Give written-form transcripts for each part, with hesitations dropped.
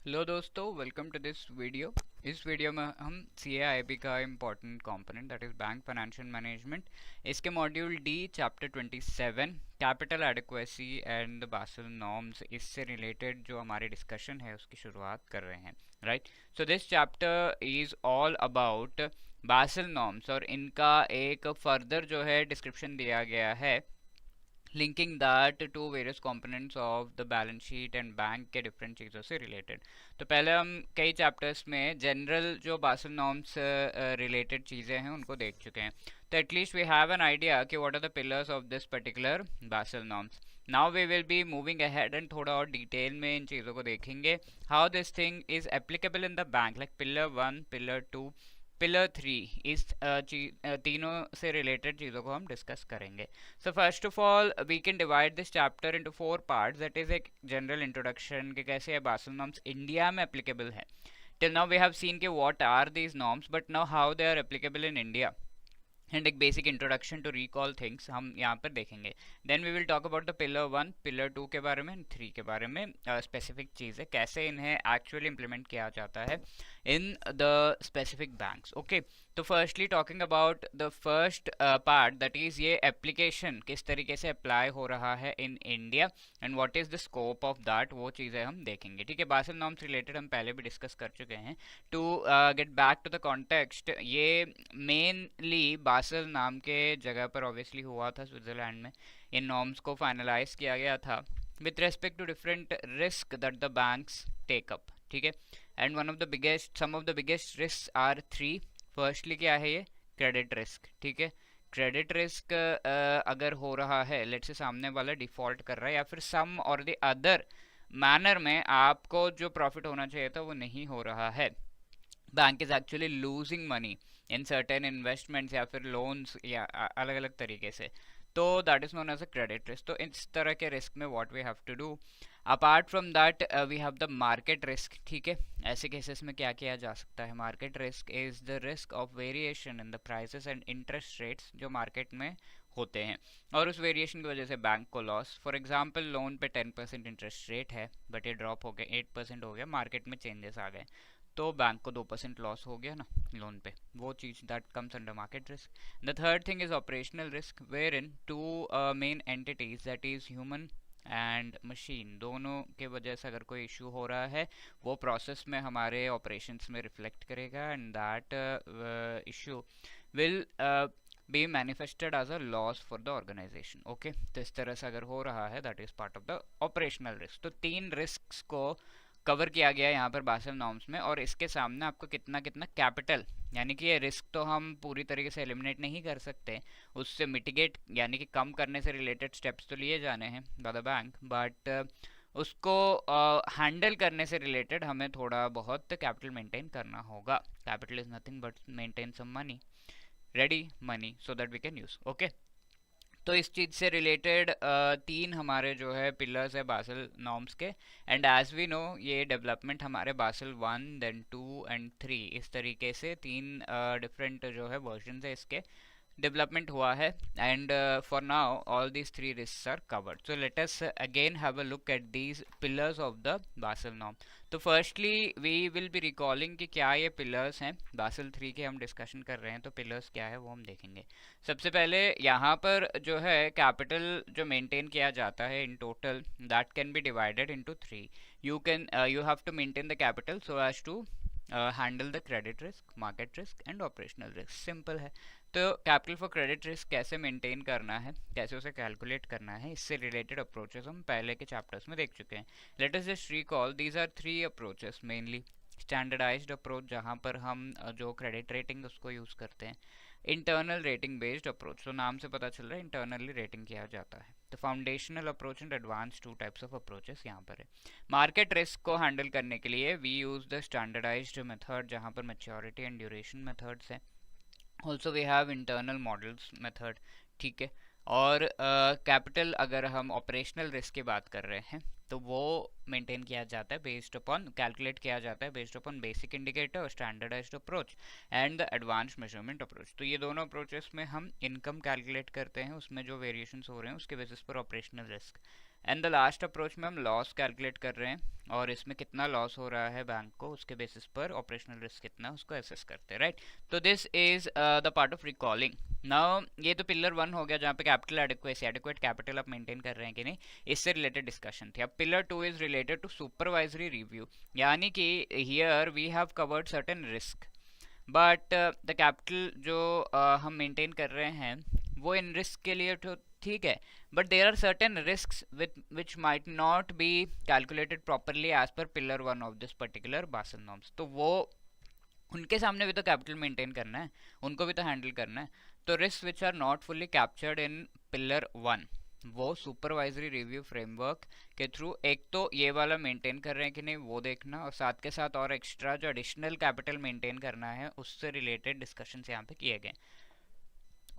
Hello दोस्तों, welcome to this video. इस वीडियो में हम CAIB का important component that is bank financial management, इसके module D chapter 27 capital adequacy and the Basel norms, इससे रिलेटेड जो हमारी डिस्कशन है उसकी शुरुआत कर रहे हैं। Right, so this chapter is all about Basel norms और इनका एक फर्दर जो है डिस्क्रिप्शन दिया गया है linking that to various components of the balance sheet and bank के डिफरेंट चीज़ों से रिलेटेड। तो पहले हम कई चैप्टर्स में जनरल जो बासल नॉर्म्स रिलेटेड चीज़ें हैं उनको देख चुके हैं, तो at least we have an idea कि what are the pillars of this particular Basel norms. Now we will be moving ahead and थोड़ा और डिटेल में इन चीज़ों को देखेंगे, how this thing is applicable in the bank, like pillar 1, pillar 2, pillar 3। इस तीनों से रिलेटेड चीज़ों को हम डिस्कस करेंगे। So first of all we can divide this chapter into 4 parts, that is एक जनरल इंट्रोडक्शन कि कैसे ये बासल नॉर्म्स इंडिया में एप्लीकेबल है। Till now we have seen कि what are these norms, but now how they are applicable in India and एक basic introduction to recall things हम यहाँ पर देखेंगे। Then we will talk about the pillar 1, pillar 2 के बारे में, 3 के बारे में, स्पेसिफिक चीज़ें कैसे इन्हें एक्चुअली इंप्लीमेंट किया जाता है in the specific banks. Okay, तो firstly talking about the first part, that is ये एप्लीकेशन किस तरीके से अप्लाई हो रहा है in India and what is the scope of that, वो चीज़ें हम देखेंगे। ठीक है, बासल नॉर्म्स रिलेटेड हम पहले भी डिस्कस कर चुके हैं। To get back to the context, ये मेनली बासल नाम के जगह पर ऑब्वियसली हुआ था स्विट्जरलैंड में। इन नॉर्म्स को फाइनलाइज किया गया था with respect to different risk that the banks take up. ठीक है, and one of the biggest, some of the biggest risk are 3। Firstly क्या है ये, क्रेडिट रिस्क। ठीक है, क्रेडिट रिस्क अगर हो रहा है, लेट से सामने वाला डिफॉल्ट कर रहा है या फिर सम और द अदर मैनर में आपको जो प्रॉफिट होना चाहिए था वो नहीं हो रहा है, bank is actually losing money in certain investments या फिर लोन्स या अलग अलग तरीके से, तो that is known as a credit risk. तो इस तरह के रिस्क में what we have to do, apart from that we have the market risk. ठीक है, ऐसे केसेस में क्या किया जा सकता है, market risk is the risk of variation in the prices and interest rates जो मार्केट में होते हैं, और उस वेरिएशन की वजह से बैंक को लॉस। फॉर एग्जांपल लोन पे 10% इंटरेस्ट रेट है, बट ये ड्रॉप हो गया 8% हो गया, मार्केट में चेंजेस आ गए, तो बैंक को 2% लॉस हो गया ना लोन पे, वो चीज़ that comes under market risk. The third thing is operational risk, where in two main entities that is human and machine, दोनों के वजह से अगर कोई इशू हो रहा है वो प्रोसेस में हमारे ऑपरेशंस में रिफ्लेक्ट करेगा and that issue will be manifested as a loss for the organisation. Okay, तो इस तरह से अगर हो रहा है that is part of the operational risk. तो 3 रिस्क को कवर किया गया यहाँ पर बासल नॉर्म्स में, और इसके सामने आपको कितना कितना कैपिटल, यानी कि ये रिस्क तो हम पूरी तरीके से एलिमिनेट नहीं कर सकते, उससे मिटिगेट यानी कि कम करने से रिलेटेड स्टेप्स तो लिए जाने हैं बाय द बैंक, बट उसको हैंडल करने से रिलेटेड हमें थोड़ा बहुत कैपिटल मेंटेन करना होगा। Capital is nothing but maintain some money, ready money, so that we can use. Okay, तो इस चीज़ से रिलेटेड 3 हमारे जो है पिलर्स है बासल नॉर्म्स के, एंड एज वी नो ये डेवलपमेंट हमारे बासल 1 देन 2 एंड 3 इस तरीके से 3 डिफरेंट जो है वर्जन है इसके डेवलपमेंट हुआ है, and for now all these 3 risk are covered. So let us again have a look at these pillars of the Basel norm. तो firstly we will be recalling कि क्या ये पिलर्स हैं, बासल 3 के हम डिस्कशन कर रहे हैं तो पिलर्स क्या है वो हम देखेंगे। सबसे पहले यहाँ पर जो है कैपिटल जो मेंटेन किया जाता है in total, that can be divided into 3। You have to maintain the capital so as to handle the credit risk, market risk and operational risk. Simple है। तो कैपिटल फॉर क्रेडिट रिस्क कैसे maintain करना है, कैसे उसे calculate करना है, इससे रिलेटेड अप्रोचेस हम पहले के चैप्टर्स में देख चुके हैं। Let us just recall, these are 3 approaches mainly. Standardised approach जहाँ पर हम जो क्रेडिट रेटिंग उसको यूज़ करते हैं, इंटरनल रेटिंग बेस्ड अप्रोच, तो नाम से पता चल रहा है इंटरनली रेटिंग किया जाता है। तो foundational approach and advance 2 types of approaches यहाँ पर है। मार्केट रिस्क को हैंडल करने के लिए we use the standardised method जहाँ पर मैच्योरिटी एंड ड्यूरेशन मेथड्स हैं। Also we have internal models method. ठीक है, और कैपिटल अगर हम ऑपरेशनल रिस्क की बात कर रहे हैं तो वो मेंटेन किया जाता है बेस्ड अपॉन, कैलकुलेट किया जाता है based upon basic indicator, standardised approach and the advance measurement approach. तो ये दोनों अप्रोचेस में हम इनकम कैलकुलेट करते हैं, उसमें जो वेरिएशंस हो रहे हैं उसके बेसिस पर operational risk and the last approach में हम लॉस कैलकुलेट कर रहे हैं और इसमें कितना लॉस हो रहा है बैंक को, उसके बेसिस पर ऑपरेशनल रिस्क कितना उसको एसेस करते हैं, राइट। तो this is the part of recalling. Now ये तो पिलर 1 हो गया जहाँ पे कैपिटल एडिक्वेसी, एडिक्वेट कैपिटल आप मेंटेन कर रहे हैं कि नहीं, इससे रिलेटेड डिस्कशन थी। अब pillar 2 is related to supervisory review, यानी कि here we have covered certain risk but the capital जो हम मेंटेन कर रहे हैं वो इन रिस्क के लिए तो ठीक है, but there are certain risks which might not be calculated properly as per pillar 1 of this particular Basel norms. तो वो उनके सामने भी तो कैपिटल मेंटेन करना है, उनको भी तो हैंडल करना है। तो risk which are not fully captured in pillar 1 वो सुपरवाइजरी रिव्यू फ्रेमवर्क के थ्रू एक तो ये वाला मेंटेन कर रहे हैं कि नहीं वो देखना, और साथ के साथ और एक्स्ट्रा जो एडिशनल कैपिटल मेंटेन करना है उससे रिलेटेड डिस्कशन यहाँ पे किए गए।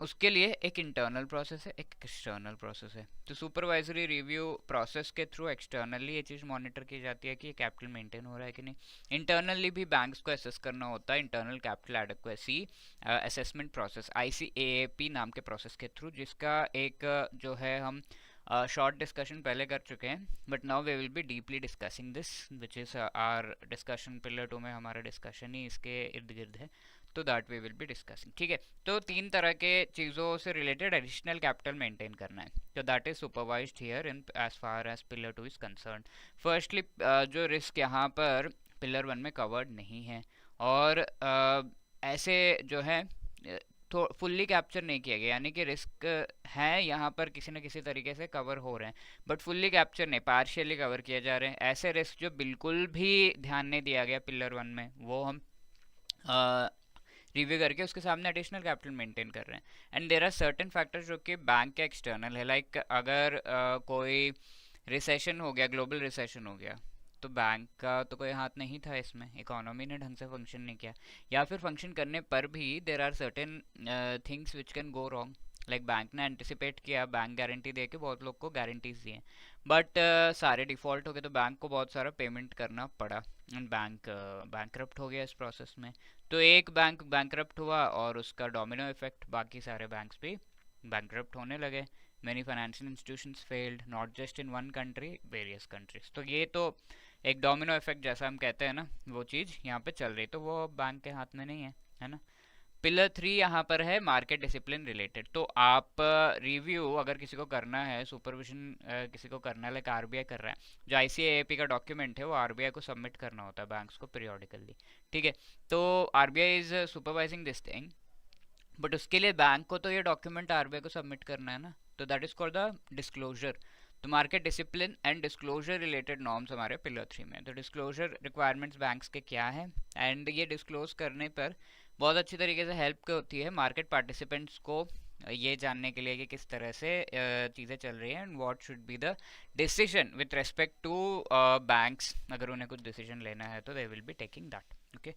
उसके लिए एक इंटरनल प्रोसेस है, एक एक्सटर्नल प्रोसेस है। तो सुपरवाइजरी रिव्यू प्रोसेस के थ्रू एक्सटर्नली ये चीज़ मॉनिटर की जाती है कि ये कैपिटल मेंटेन हो रहा है कि नहीं। इंटरनली भी बैंक्स को असेस करना होता है, internal capital adequacy assessment process ICAAP नाम के प्रोसेस के थ्रू, जिसका एक जो है हम शॉर्ट डिस्कशन पहले कर चुके हैं, but now we will be deeply discussing this which is our discussion. Pillar 2 में हमारा डिस्कशन ही इसके इर्द गिर्द है, तो that we will be discussing, ठीक है। तो 3 तरह के चीज़ों से रिलेटेड एडिशनल कैपिटल मेंटेन करना है, तो that is supervised here in as far as pillar 2 is concern. Firstly जो रिस्क यहाँ पर पिलर 1 में कवर्ड नहीं है और ऐसे जो है तो फुल्ली कैप्चर नहीं किया गया, यानी कि रिस्क है यहाँ पर किसी न किसी तरीके से कवर हो रहे हैं बट फुल्ली कैप्चर नहीं, पार्शियली कवर किए जा रहे हैं। ऐसे रिस्क जो बिल्कुल भी ध्यान नहीं दिया गया पिलर 1 में, वो हम रिव्यू करके उसके सामने एडिशनल कैपिटल मेंटेन कर रहे हैं। And there are certain factors जो कि बैंक के एक्सटर्नल है, लाइक अगर कोई रिसेशन हो गया, ग्लोबल रिसेशन हो गया, तो बैंक का तो कोई हाथ नहीं था इसमें, इकोनॉमी ने ढंग से फंक्शन नहीं किया, या फिर फंक्शन करने पर भी there are certain things which can go wrong, like bank ने एंटिसिपेट किया, बैंक गारंटी दे के बहुत लोग को गारंटीज दिए, बट सारे डिफॉल्ट हो गए तो बैंक को बहुत सारा पेमेंट करना पड़ा एंड बैंक बैंकरप्ट हो गया इस प्रोसेस में। तो एक बैंक बैंकरप्ट हुआ और उसका डोमिनो इफेक्ट बाकी सारे बैंक्स भी बैंकरप्ट होने लगे। many financial institutions failed not just in one country, various countries। तो ये तो एक डोमिनो इफेक्ट जैसा हम कहते हैं ना, वो चीज़ यहाँ पे चल रही, तो वो बैंक के हाथ में नहीं है ना। पिलर 3 यहाँ पर है मार्केट डिसिप्लिन रिलेटेड। तो आप रिव्यू अगर किसी को करना है, सुपरविजन किसी को करना है, लाइक RBI कर रहा है, जो ICAAP का डॉक्यूमेंट है वो RBI को सबमिट करना होता है बैंक्स को पीरियोडिकली, ठीक है। तो RBI is supervising this thing, but उसके लिए बैंक को तो ये डॉक्यूमेंट RBI को सबमिट करना है ना, तो that is called the disclosure. तो market discipline and disclosure related norms हमारे पिलर 3 में। तो डिस्क्लोजर रिक्वायरमेंट्स बैंक्स के क्या है, एंड ये डिस्क्लोज करने पर बहुत अच्छी तरीके से हेल्प होती है मार्केट पार्टिसिपेंट्स को ये जानने के लिए कि किस तरह से चीज़ें चल रही हैं and what should be the decision with respect to banks. अगर उन्हें कुछ डिसीजन लेना है तो they will be taking that, okay.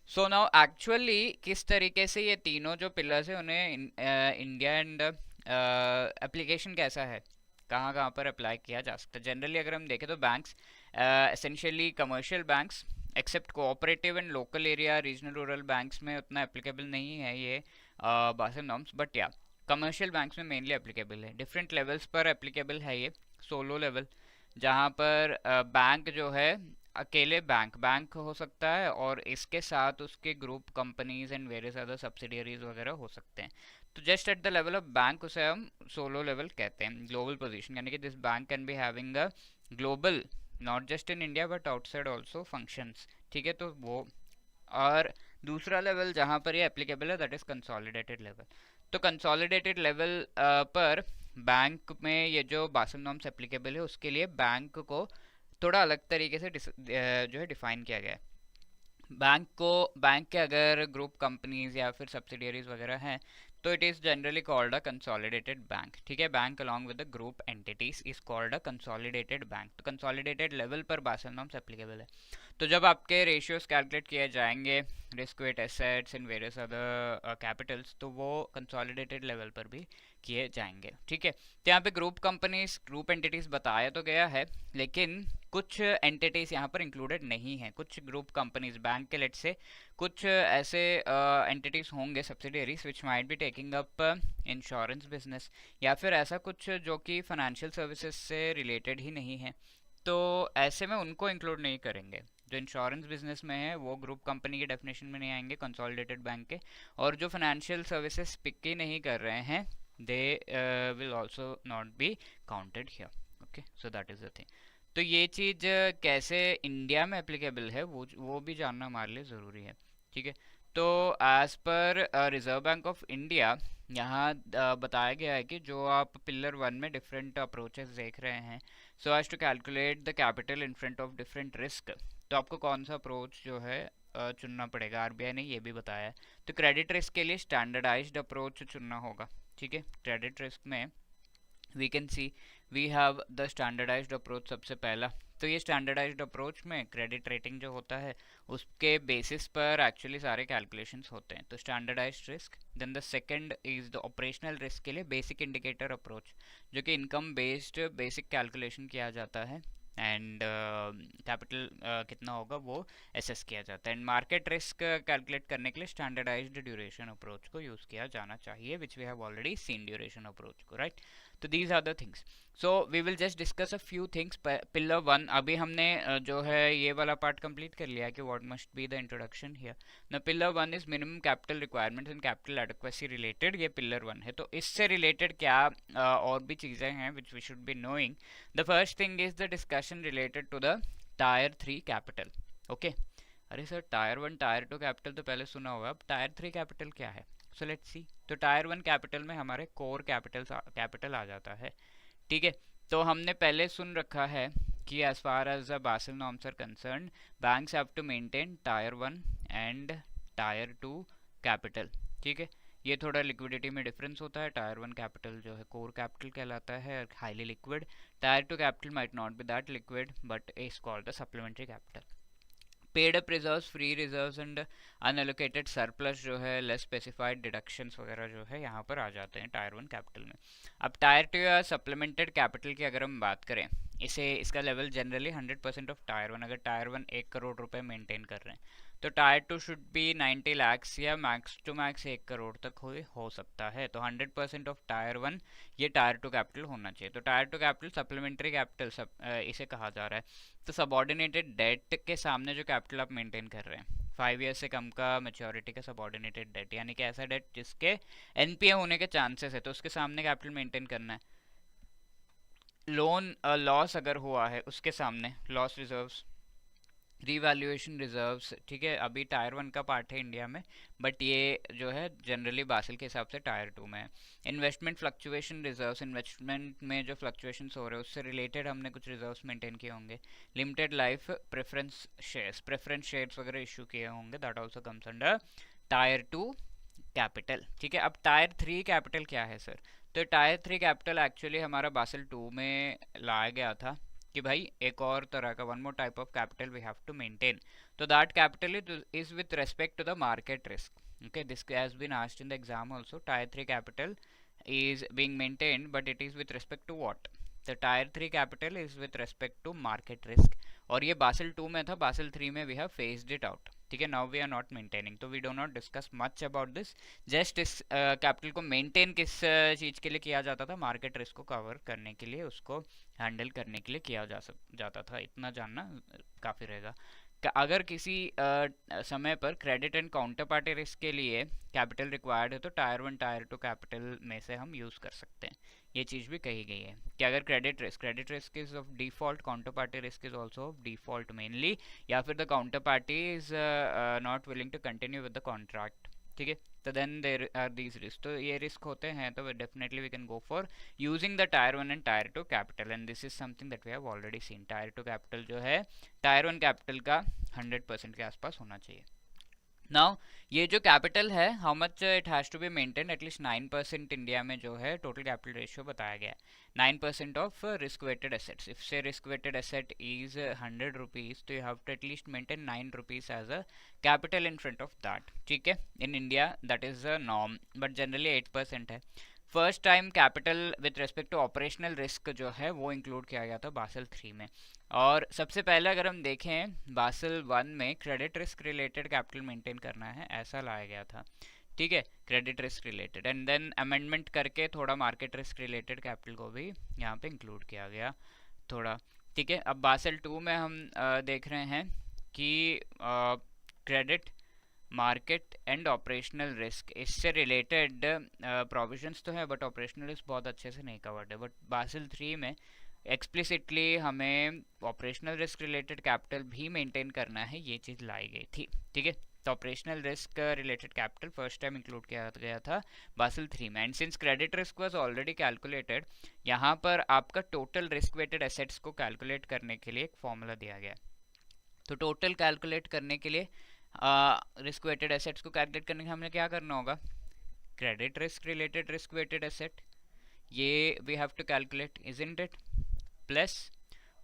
So now actually किस तरीके से ये तीनों जो पिलर्स है उन्हें इंडिया एंड एप्लीकेशन कैसा है, कहाँ कहाँ पर अप्लाई किया जा सकता है। जनरली अगर हम देखें तो banks essentially commercial banks except cooperative and local area regional rural banks में उतना एप्लीकेबल नहीं है ये बासल नॉर्म्स, बट या कमर्शियल बैंक्स में मेनली एप्लीकेबल है। डिफरेंट लेवल्स पर एप्लीकेबल है ये। सोलो लेवल जहाँ पर बैंक जो है अकेले बैंक हो सकता है और इसके साथ उसके group companies and various other subsidiaries वगैरह हो सकते हैं। तो just at the level of bank उसे हम सोलो लेवल कहते हैं। ग्लोबल पोजीशन यानी कि this bank can be having a global not just in India but outside also functions, ठीक है। तो वो और दूसरा लेवल जहाँ पर ये एप्लीकेबल है दैट इज कंसोलिडेटेड लेवल। तो कंसोलिडेटेड लेवल पर बैंक में ये जो बासल नॉर्म्स एप्लीकेबल है उसके लिए बैंक को थोड़ा अलग तरीके से जो है डिफाइन किया गया है। बैंक के अगर ग्रुप कंपनीज या फिर सब्सिडियरीज वगैरह हैं तो it is generally called a consolidated bank, ठीक है। Bank along with the group entities is called a consolidated bank. तो कंसोलिडेटेड लेवल पर बासल नॉर्म्स एप्लीकेबल है। तो जब आपके रेशियोज कैलकुलेट किए जाएंगे risk wait assets and various other Capitals, तो वो कंसोलिडेटेड लेवल पर भी किए जाएंगे। ठीक है, तो यहाँ पे ग्रुप कंपनीज, ग्रुप एंटिटीज बताया तो गया है, लेकिन कुछ एंटिटीज यहाँ पर इंक्लूडेड नहीं है। कुछ ग्रुप कंपनीज बैंक के लेट से कुछ ऐसे एंटिटीज होंगे, subsidiaries which might be taking up insurance business, या फिर ऐसा कुछ जो कि फाइनेंशियल सर्विसेज से रिलेटेड ही नहीं है, तो ऐसे में उनको इंक्लूड नहीं करेंगे। जो इंश्योरेंस बिजनेस में है वो ग्रुप कंपनी के डेफिनेशन में नहीं आएंगे कंसोलिडेटेड बैंक के, और जो फाइनेंशियल सर्विसेज पिक ही नहीं कर रहे हैं they will also not be counted here. Okay, so that is the thing. तो ये चीज़ कैसे इंडिया में एप्लीकेबल है वो भी जानना हमारे लिए ज़रूरी है। ठीक है, तो as per reserve bank of India यहाँ बताया गया है कि जो आप पिलर 1 में डिफरेंट अप्रोचेस देख रहे हैं, so as to calculate the capital in front of different risk, तो आपको कौन सा अप्रोच जो है चुनना पड़ेगा, आरबीआई ने ये भी बताया है। तो क्रेडिट रिस्क के लिए स्टैंडर्डाइज्ड अप्रोच चुनना होगा। ठीक है, क्रेडिट रिस्क में we can see we have the standardised approach सबसे पहला। तो ये स्टैंडर्डाइज्ड अप्रोच में क्रेडिट रेटिंग जो होता है उसके बेसिस पर एक्चुअली सारे कैलकुलेशंस होते हैं। तो standardised risk, then the second is the operational risk के लिए बेसिक इंडिकेटर अप्रोच, जो कि इनकम बेस्ड बेसिक कैलकुलेशन किया जाता है, एंड कैपिटल कितना होगा वो एसेस किया जाता है। एंड मार्केट रिस्क कैलकुलेट करने के लिए स्टैंडर्डाइज्ड ड्यूरेशन अप्रोच को यूज़ किया जाना चाहिए, which we have already seen duration approach को, राइट। तो these are the things, so we will just discuss a few things. Pillar 1 अभी हमने जो है ये वाला पार्ट कंप्लीट कर लिया है कि what must be the introduction here. न pillar 1 is minimum capital requirements and capital adequacy related, ये पिलर 1 है। तो इससे रिलेटेड क्या और भी चीज़ें हैं which we should be knowing. The first thing is the discussion related to the tier 3 capital. Okay, अरे सर टायर 1 टायर 2 कैपिटल तो पहले सुना होगा, अब टायर 3 कैपिटल क्या है? So let's see. तो टायर 1 कैपिटल में हमारे कोर कैपिटल आ जाता है। ठीक है, तो हमने पहले सुन रखा है कि as far as the Basel norms are concern, banks have to maintain tier 1 and tier 2 capital. ठीक है, ये थोड़ा लिक्विडिटी में डिफरेंस होता है। टायर 1 कैपिटल जो है कोर कैपिटल कहलाता है, highly liquid. Tyre 2 capital might not B that liquid but is called the supplementary capital. Paid up reserves, free reserves and unallocated surplus जो है, लेस स्पेसिफाइड डिडक्शंस वगैरह जो है यहाँ पर आ जाते हैं टायर 1 कैपिटल में। अब टायर 2 या सप्लीमेंटेड कैपिटल की अगर हम बात करें, इसका लेवल जनरली 100% ऑफ टायर 1। अगर टायर 1 1 करोड़ रुपए मेंटेन कर रहे हैं तो टायर 2 शुड बी 90 लाख्स या मैक्स टू मैक्स 1 करोड़ तक हो सकता है। तो 100% ऑफ टायर 1 ये टायर 2 कैपिटल होना चाहिए। तो टायर 2 कैपिटल सप्लीमेंट्री कैपिटल इसे कहा जा रहा है। तो सबऑर्डिनेटेड डेट के सामने जो कैपिटल आप मेंटेन कर रहे हैं, 5 ईयर से कम का मैच्योरिटी का सबऑर्डिनेटेड डेट, यानी कि ऐसा डेट जिसके एनपीए होने के चांसेस है, तो उसके सामने कैपिटल मेंटेन करना है। लोन लॉस अगर हुआ है उसके सामने लॉस रिजर्व्स, रीवैल्यूएशन रिजर्व्स। ठीक है, अभी टायर 1 का पार्ट है इंडिया में, बट ये जो है जनरली बासिल के हिसाब से टायर 2 में है। इन्वेस्टमेंट फ्लक्चुएशन रिजर्व्स, इन्वेस्टमेंट में जो फ्लक्चुएशंस हो रहे हैं उससे रिलेटेड हमने कुछ रिजर्व्स मेंटेन किए होंगे। लिमिटेड लाइफ प्रेफरेंस शेयर्स वगैरह इशू किए होंगे, that also comes under tyre 2 capital. ठीक है, अब टायर 3 कैपिटल क्या है सर? तो टायर 3 कैपिटल एक्चुअली हमारा बासिल 2 में लाया गया था कि भाई एक और तरह का one more type of capital we have to maintain. तो that capital is with respect to the market risk. okay, this has been asked in the exam also. Tier 3 capital is being maintained, but it is with respect to what? The tier 3 capital is with respect to market risk, और ये Basil 2 में था, Basil 3 में we have phased it out. ठीक है, now we are not maintaining, तो we do not discuss much about this. Just इस capital को मेंटेन किस चीज़ के लिए किया जाता था? मार्केट रिस्क को कवर करने के लिए, उसको हैंडल करने के लिए किया जाता था। इतना जानना काफ़ी रहेगा। अगर किसी समय पर credit and counter party risk के लिए कैपिटल रिक्वायर्ड है तो टायर 1 टायर 2 कैपिटल में से हम यूज़ कर सकते हैं। ये चीज़ भी कही गई है कि अगर credit risk is of default, counter party risk is also of default mainly, या फिर the counter party is not willing to continue with the contract. ठीक है, तो then there are these risk. तो ये रिस्क होते हैं, तो definitely we can go for using the tier 1 and tier 2 capital, and this is something that we have already seen. Tier 2 capital जो है टायर 1 कैपिटल का 100% के आसपास होना चाहिए। नाउ ये जो कैपिटल है, how much it has to be maintain, at least 9% India में जो है टोटल कैपिटल रेशियो बताया गया है, 9% of risk weighted assets. If say risk weighted asset is 100 rupees, तो you have to at least maintain 9 rupees as a capital in front of that. ठीक है, in India that is a norm, but generally 8% है। First time capital with respect to operational risk जो है वो include किया गया था बासल 3 में। और सबसे पहले अगर हम देखें बासल 1 में credit risk related capital maintain करना है ऐसा लाया गया था, ठीक है, credit risk related, and then amendment करके थोड़ा मार्केट रिस्क रिलेटेड कैपिटल को भी यहाँ पे इंक्लूड किया गया थोड़ा, ठीक है। अब बासल 2 में हम देख रहे हैं कि credit market and operational risk इससे रिलेटेड प्रोविजंस तो है बट ऑपरेशनल रिस्क बहुत अच्छे से नहीं कवर्ड है। बट बासल 3 में एक्सप्लिसिटली हमें ऑपरेशनल रिस्क रिलेटेड कैपिटल भी मेंटेन करना है, ये चीज़ लाई गई थी, ठीक है। तो operational risk related capital first time include किया गया था बासल 3 में। And since credit risk was already calculated, यहाँ पर आपका टोटल रिस्क वेटेड एसेट्स को कैलकुलेट करने के लिए एक फॉर्मूला दिया गया। तो टोटल कैलकुलेट करने के लिए रिस्क वेटेड एसेट्स को कैलकुलेट करने के लिए हमने क्या करना होगा, credit risk related risk weighted asset ये we have to calculate, isn't it, plus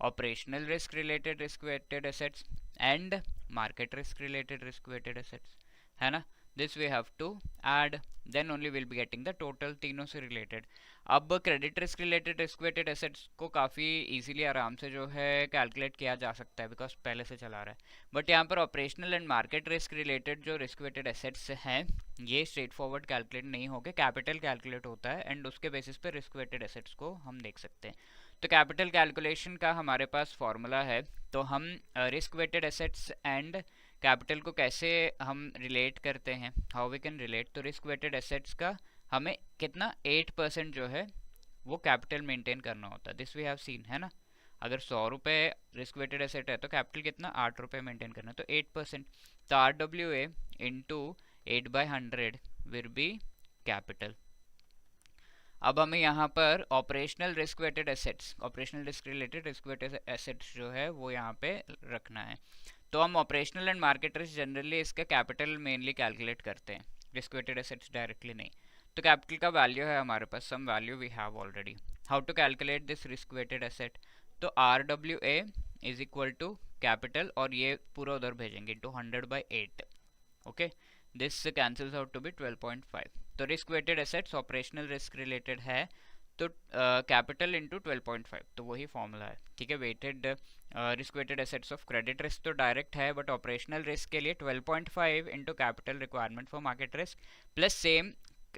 operational risk related risk weighted assets and market risk related risk weighted assets, है ना। This we have to add, then only will be getting the total तीनों से related. अब credit risk related risk weighted assets को काफ़ी easily आराम से जो है कैलकुलेट किया जा सकता है बिकॉज पहले से चला रहा है। बट यहाँ पर operational and market risk related जो रिस्क वेटेड एसेट्स हैं ये स्ट्रेट फॉरवर्ड कैलकुलेट नहीं होकर कैपिटल कैलकुलेट होता है एंड उसके बेसिस पे रिस्क वेटेड एसेट्स को हम देख सकते हैं। तो कैपिटल कैलकुलेशन का हमारे पास फॉर्मूला है, तो हम risk weighted assets and capital को कैसे हम रिलेट करते हैं, हाउ वी कैन रिलेट। तो रिस्क वेटेड एसेट्स का हमें कितना 8% जो है वो कैपिटल मेंटेन करना होता है, दिस वी हैव सीन, है ना। अगर 100 रुपये रिस्क वेटेड एसेट है तो कैपिटल कितना 8 रुपये मेंटेन करना है, तो 8%। तो RWA into 8/100 will be capital. अब हमें यहाँ पर operational risk weighted assets, operational risk related risk weighted assets जो है वो यहाँ पे रखना है। तो हम operational and market risk generally इसका कैपिटल मेनली कैलकुलेट करते हैं, रिस्क वेटेड एसेट्स डायरेक्टली नहीं। तो कैपिटल का वैल्यू है हमारे पास, some value we have already. How to calculate this risk weighted asset, तो RWA is equal to capital और ये पूरा उधर भेजेंगे to 100/8, okay. This cancels out to be 12.5। तो risk weighted assets operational risk related है तो कैपिटल इंटू 12.5, तो वही फॉर्मूला है, ठीक है। Weighted risk weighted assets of credit risk तो डायरेक्ट है बट ऑपरेशनल रिस्क के लिए 12.5 into capital requirement for market risk plus same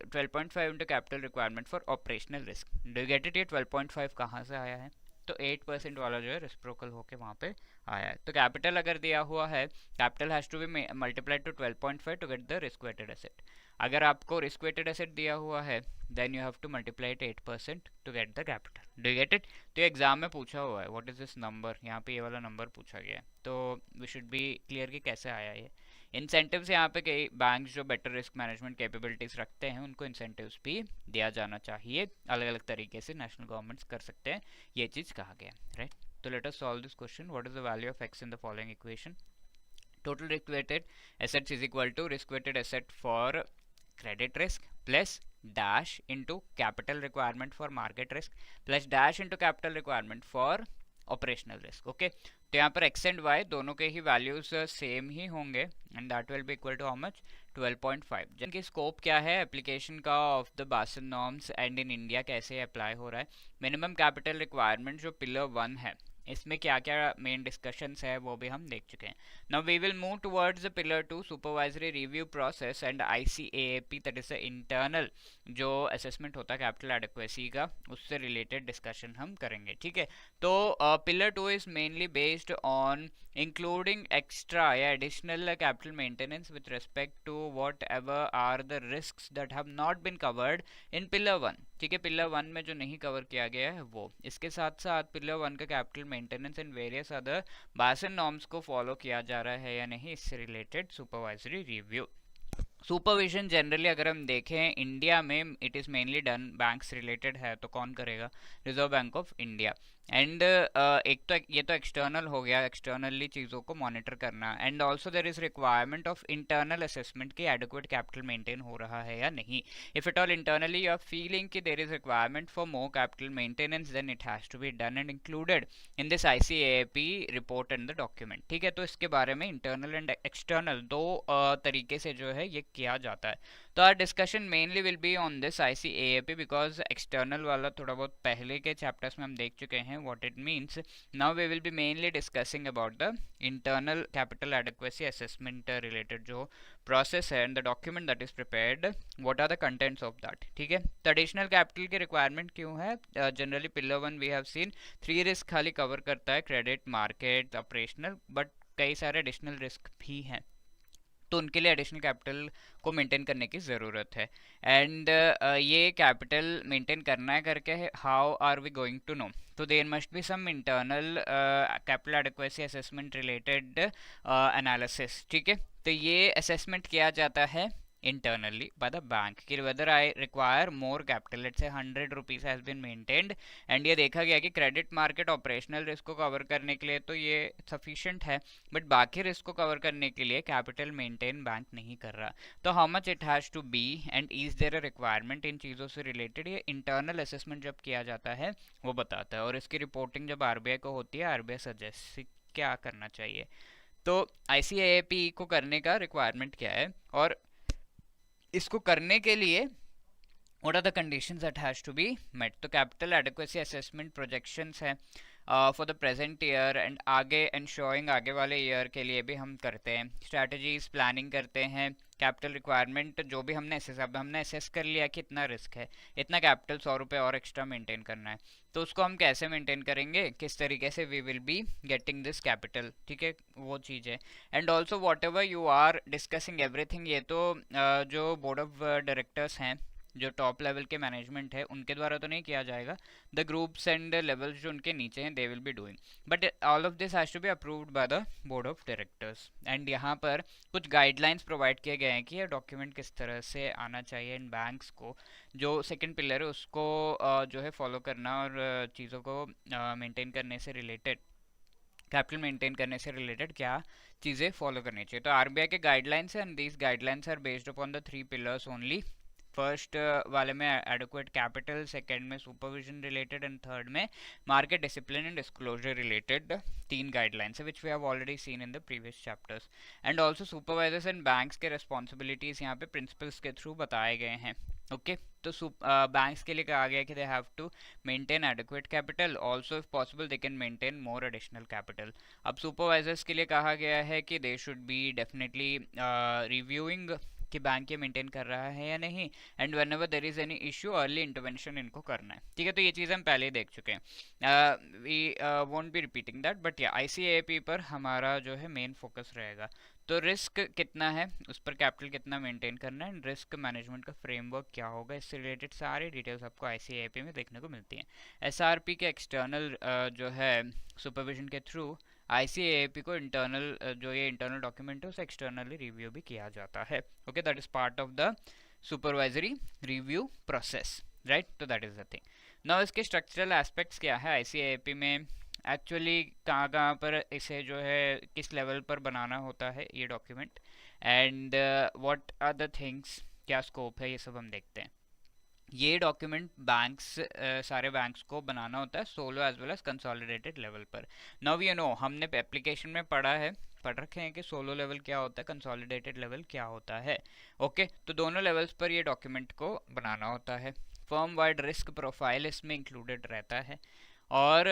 12.5 into capital requirement for operational risk. Do get it, ये 12.5 कहाँ से आया है, तो 8% वाला जो है रेसिप्रोकल होके वहाँ पे आया है। तो कैपिटल अगर दिया हुआ है, capital has to be multiplied to 12.5 to get the risk weighted asset. अगर आपको रिस्क वेटेड एसेट दिया हुआ है then you have to multiply it 8% to get the capital. Do get it. तो एग्जाम में पूछा हुआ है व्हाट इज दिस नंबर, यहाँ पे ये वाला नंबर पूछा गया है, तो वी शुड बी क्लियर कि कैसे आया ये। इंसेंटिव्स यहाँ पे कई बैंक जो बेटर रिस्क मैनेजमेंट कैपेबिलिटीज रखते हैं उनको इंसेंटिव्स भी दिया जाना चाहिए, अलग अलग तरीके से नेशनल गवर्नमेंट्स कर सकते हैं, ये चीज़ कहा गया, राइट। तो let us solve this question, what is the value of x in the following equation. Total risk weighted assets is equal to risk weighted asset for credit risk plus dash into capital requirement for market risk plus dash into capital requirement for operational risk, okay। तो यहाँ पर x and y दोनों के ही values same ही होंगे and that will be equal to how much 12.5। जिनकी scope क्या है एप्लीकेशन का of the Basel norms and in India कैसे अप्लाई हो रहा है। मिनिमम कैपिटल रिक्वायरमेंट जो पिलर 1 है इसमें क्या क्या मेन डिस्कशंस है वो भी हम देख चुके हैं। Now we will move towards the pillar 2 supervisory review process and ICAAP, that is the internal जो असेसमेंट होता है कैपिटल एडिक्वेसी का, उससे रिलेटेड डिस्कशन हम करेंगे, ठीक है। तो pillar 2 is mainly based on including extra या additional capital maintenance with respect to whatever are the risks that have not been covered in pillar 1, ठीक है। पिलर 1 में जो नहीं कवर किया गया है वो, इसके साथ साथ पिलर 1 का capital maintenance and various other basal norms को फॉलो किया जा रहा है या नहीं, इससे related supervisory review. Supervision generally अगर हम देखें इंडिया में it is mainly done banks related है तो कौन करेगा, reserve bank of India. And एक तो ये तो एक्सटर्नल हो गया, एक्सटर्नली चीज़ों को मॉनिटर करना, and also there is requirement of internal assessment की एडिक्वेट कैपिटल मेंटेन हो रहा है या नहीं। If it all internally you are feeling कि there is requirement for more capital maintenance then it has to be done and included in this ICAAP report and the document, ठीक है। तो इसके बारे में इंटरनल एंड एक्सटर्नल दो तरीके से जो है ये किया जाता है। तो our discussion mainly will be on this ICAAP because external वाला थोड़ा बहुत पहले के चैप्टर्स में हम देख चुके हैं what it means. Now we will be mainly discussing about the internal capital adequacy assessment related जो प्रोसेस है and the document that is prepared, what are the contents of that. ठीक है, तो एडिशनल कैपिटल की requirement क्यों है? Generally pillar 1 we have seen 3 risk खाली cover करता है, क्रेडिट, मार्केट, ऑपरेशनल, बट कई सारे एडिशनल रिस्क भी हैं, तो उनके लिए एडिशनल कैपिटल को मेंटेन करने की ज़रूरत है. एंड ये कैपिटल मेंटेन करना है करके how are we going to know? तो there must be some internal capital adequacy assessment related analysis. ठीक है, तो ये असेसमेंट किया जाता है internally by the bank कि whether I require more capital, let's say 100 rupees has been maintained and ये देखा गया कि क्रेडिट मार्केट ऑपरेशनल रिस्क को कवर करने के लिए तो ये सफिशिएंट है, बट बाकी रिस्क को कवर करने के लिए कैपिटल मेंटेन बैंक नहीं कर रहा, तो how much it has to be and is there a requirement in चीज़ों से रिलेटेड, ये इंटरनल असेसमेंट जब किया जाता है वो बताता है. और इसकी रिपोर्टिंग जब RBI को होती है, RBI सजेस्ट क्या करना चाहिए. तो ICAAP को करने का रिक्वायरमेंट क्या है और इसको करने के लिए what are the conditions that has to be met. तो capital adequacy assessment projections है for the present year and आगे ensuring आगे वाले year के लिए भी हम करते हैं. strategies planning करते हैं. कैपिटल रिक्वायरमेंट जो भी हमने असेस कर लिया कि इतना रिस्क है, इतना कैपिटल 100 रुपये और एक्स्ट्रा मेंटेन करना है, तो उसको हम कैसे मेंटेन करेंगे, किस तरीके से we will be getting this capital. ठीक है, वो चीज़ है. And also whatever you are discussing everything, ये तो जो बोर्ड ऑफ डायरेक्टर्स हैं, जो टॉप लेवल के मैनेजमेंट है, उनके द्वारा तो नहीं किया जाएगा. द ग्रुप्स एंड लेवल्स जो उनके नीचे हैं, they will be doing, but all of this has to be approved by the board of directors. And यहाँ पर कुछ गाइडलाइंस प्रोवाइड किए गए हैं कि ये डॉक्यूमेंट किस तरह से आना चाहिए इन बैंक्स को. जो सेकंड पिलर है उसको जो है फॉलो करना और चीज़ों को मेंटेन करने से रिलेटेड, कैपिटल मेंटेन करने से रिलेटेड क्या चीज़ें फॉलो करनी चाहिए. तो RBI के guidelines and these guidelines are based upon the 3 pillars only. First वाले में एडिक्वेट कैपिटल, सेकंड में सुपरविजन रिलेटेड एंड थर्ड में market discipline and disclosure related 3 guidelines है which we have already seen in the previous chapters. And also supervisors and banks के responsibilities यहाँ पे principles के through बताए गए हैं. ओके, तो बैंक्स के लिए कहा गया कि they have to maintain adequate capital, also if possible they can maintain more additional capital. अब सुपरवाइजर्स के लिए कहा गया है कि they should be definitely reviewing कि बैंक ये मेंटेन कर रहा है या नहीं, and whenever there is any issue early intervention इनको करना है. ठीक है, तो ये चीज़ हम पहले ही देख चुके हैं, we won't be repeating that, but या ICAAP पर हमारा जो है मेन फोकस रहेगा. तो रिस्क कितना है, उस पर कैपिटल कितना मेंटेन करना है, रिस्क मैनेजमेंट का फ्रेमवर्क क्या होगा, इससे रिलेटेड सारी डिटेल्स आपको ICAAP में देखने को मिलती हैं. SRP के एक्सटर्नल जो है सुपरविजन के थ्रू ICAAP को इंटरनल जो ये इंटरनल डॉक्यूमेंट है उसे एक्सटर्नली रिव्यू भी किया जाता है. Okay, that is part of the supervisory review process, right. तो that is the thing. Now इसके स्ट्रक्चरल एस्पेक्ट्स क्या है ICAAP में, एक्चुअली कहाँ पर इसे जो है किस लेवल पर बनाना होता है ये document, and what are the things, क्या स्कोप है, ये सब हम देखते हैं. ये डॉक्यूमेंट बैंक्स सारे बैंक्स को बनाना होता है solo as well as consolidated level पर. नाउ यू नो हमने एप्लीकेशन में पढ़ रखे हैं कि सोलो लेवल क्या होता है, कंसोलिडेटेड लेवल क्या होता है. ओके, तो दोनों लेवल्स पर ये डॉक्यूमेंट को बनाना होता है. फर्म वाइड रिस्क प्रोफाइल इसमें इंक्लूडेड रहता है, और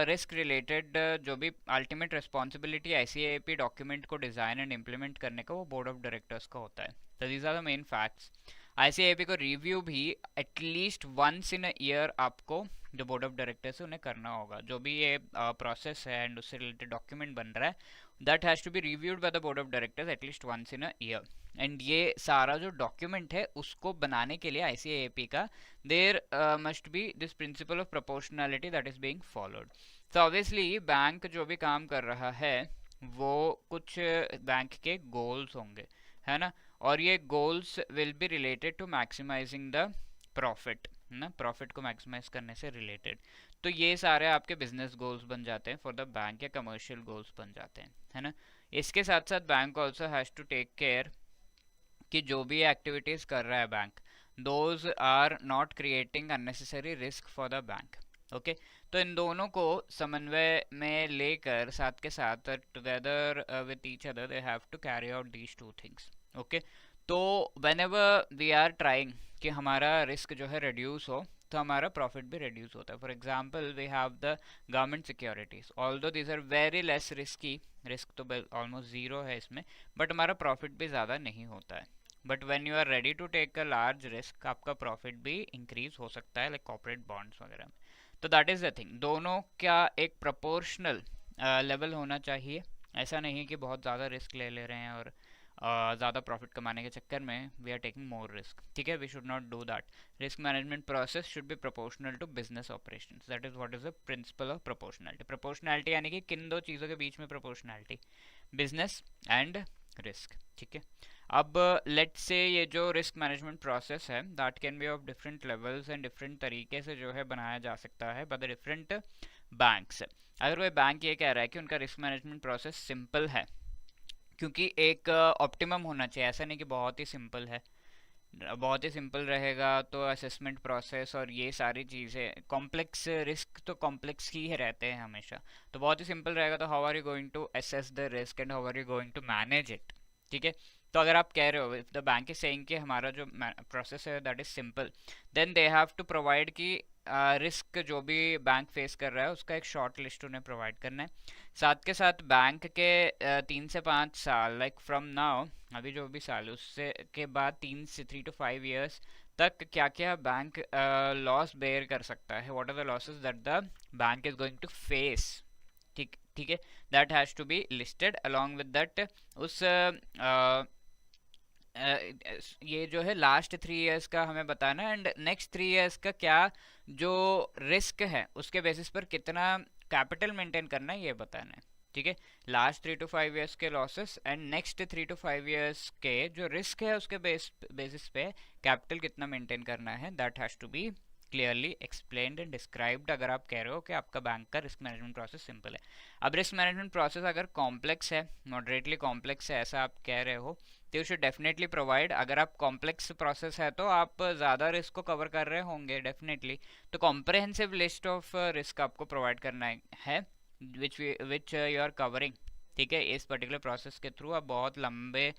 रिस्क रिलेटेड जो भी अल्टीमेट रिस्पॉन्सिबिलिटी ICAAP डॉक्यूमेंट को डिज़ाइन एंड इम्प्लीमेंट करने का वो बोर्ड ऑफ डायरेक्टर्स का होता है. तो these are the main facts. ICAAP को रिव्यू भी at least once in a year आपको जो बोर्ड ऑफ डायरेक्टर्स है उन्हें करना होगा. जो भी ये प्रोसेस है एंड उससे रिलेटेड डॉक्यूमेंट बन रहा है, that has to be reviewed by the board of directors at least once in a year. And ये सारा जो डॉक्यूमेंट है उसको बनाने के लिए ICAAP का there must be this principle of proportionality that is being followed. तो ऑब्वियसली बैंक जो भी काम कर रहा है वो कुछ बैंक के गोल्स होंगे, है ना, और ये goals will be related to maximising the profit, ना, प्रॉफिट को मैक्सिमाइज करने से रिलेटेड. तो ये सारे आपके बिजनेस गोल्स बन जाते हैं फॉर द बैंक, या कमर्शियल गोल्स बन जाते हैं, है ना. इसके साथ साथ bank also has to take care कि जो भी एक्टिविटीज़ कर रहा है bank, those are not creating unnecessary risk for the bank. Okay, तो इन दोनों को समन्वय में लेकर साथ के साथ together with each other they have to carry out these 2 things. Okay, तो whenever we are trying कि हमारा रिस्क जो है रिड्यूस हो, तो हमारा प्रॉफिट भी रिड्यूस होता है. For example we have the government securities, although these are very less risky, risk तो ऑलमोस्ट जीरो है इसमें, बट हमारा प्रॉफिट भी ज़्यादा नहीं होता है. But when you are ready to take a large risk, आपका प्रॉफिट भी इंक्रीज हो सकता है, लाइक कॉर्पोरेट बॉन्ड्स वगैरह में. तो दैट इज़ द थिंग, दोनों का एक प्रोपोर्शनल लेवल होना चाहिए. ऐसा नहीं कि बहुत ज़्यादा रिस्क ले ले रहे हैं और ज़्यादा प्रॉफिट कमाने के चक्कर में we are taking more risk. ठीक है, we should not do that. Risk management process should be proportional to business operations. That is what is the principle of proportionality. Proportionality यानी कि किन दो चीज़ों के बीच में प्रोपोर्शनैलिटी, बिजनेस एंड रिस्क. ठीक है, अब लेट्स से ये जो रिस्क मैनेजमेंट प्रोसेस है that can B of different levels and different तरीके से जो है बनाया जा सकता है बाय द डिफरेंट बैंक्स. अगर कोई बैंक ये कह रहा है कि उनका रिस्क मैनेजमेंट प्रोसेस सिंपल है, क्योंकि एक ऑप्टिमम होना चाहिए, ऐसा नहीं कि बहुत ही सिंपल है. बहुत ही सिंपल रहेगा तो असेसमेंट प्रोसेस और ये सारी चीज़ें कॉम्प्लेक्स, रिस्क तो कॉम्प्लेक्स ही रहते हैं हमेशा. तो बहुत ही सिंपल रहेगा तो how are you going to assess the risk and how are you going to manage it. ठीक है, तो अगर आप कह रहे हो if the bank is saying कि हमारा जो प्रोसेस है that is simple, then they have to provide कि रिस्क जो भी बैंक फेस कर रहा है उसका एक शॉर्ट लिस्ट उन्हें प्रोवाइड करना है. साथ के साथ बैंक के 3 से 5 साल, लाइक फ्रॉम नाउ, अभी जो भी साल उससे के बाद 3 से 3 to 5 years तक क्या क्या बैंक लॉस बेयर कर सकता है, what are the losses that the bank is going to face. ठीक ठीक है, that has to be listed along with that. उस ये जो है लास्ट 3 इयर्स का हमें बताना है, एंड नेक्स्ट 3 इयर्स का क्या जो रिस्क है उसके बेसिस पर कितना कैपिटल मेंटेन करना है ये बताना है. ठीक है, लास्ट 3 to 5 इयर्स के losses and next 3 to 5 years के जो रिस्क है उसके बेसिस पे कैपिटल कितना मेंटेन करना है, that has to be clearly explained and described. अगर आप कह रहे हो कि आपका बैंक का रिस्क मैनेजमेंट प्रोसेस सिंपल है. अब रिस्क मैनेजमेंट प्रोसेस अगर कॉम्प्लेक्स है, मॉडरेटली कॉम्प्लेक्स है, ऐसा आप कह रहे हो, तो यू शुड डेफिनेटली प्रोवाइड. अगर आप कॉम्प्लेक्स प्रोसेस है तो आप ज़्यादा रिस्क को कवर कर रहे होंगे डेफिनेटली, तो कॉम्प्रहेंसिव लिस्ट ऑफ रिस्क आपको प्रोवाइड करना है विच यू आर कवरिंग. ठीक है, इस पर्टिकुलर प्रोसेस के थ्रू आप बहुत लंबे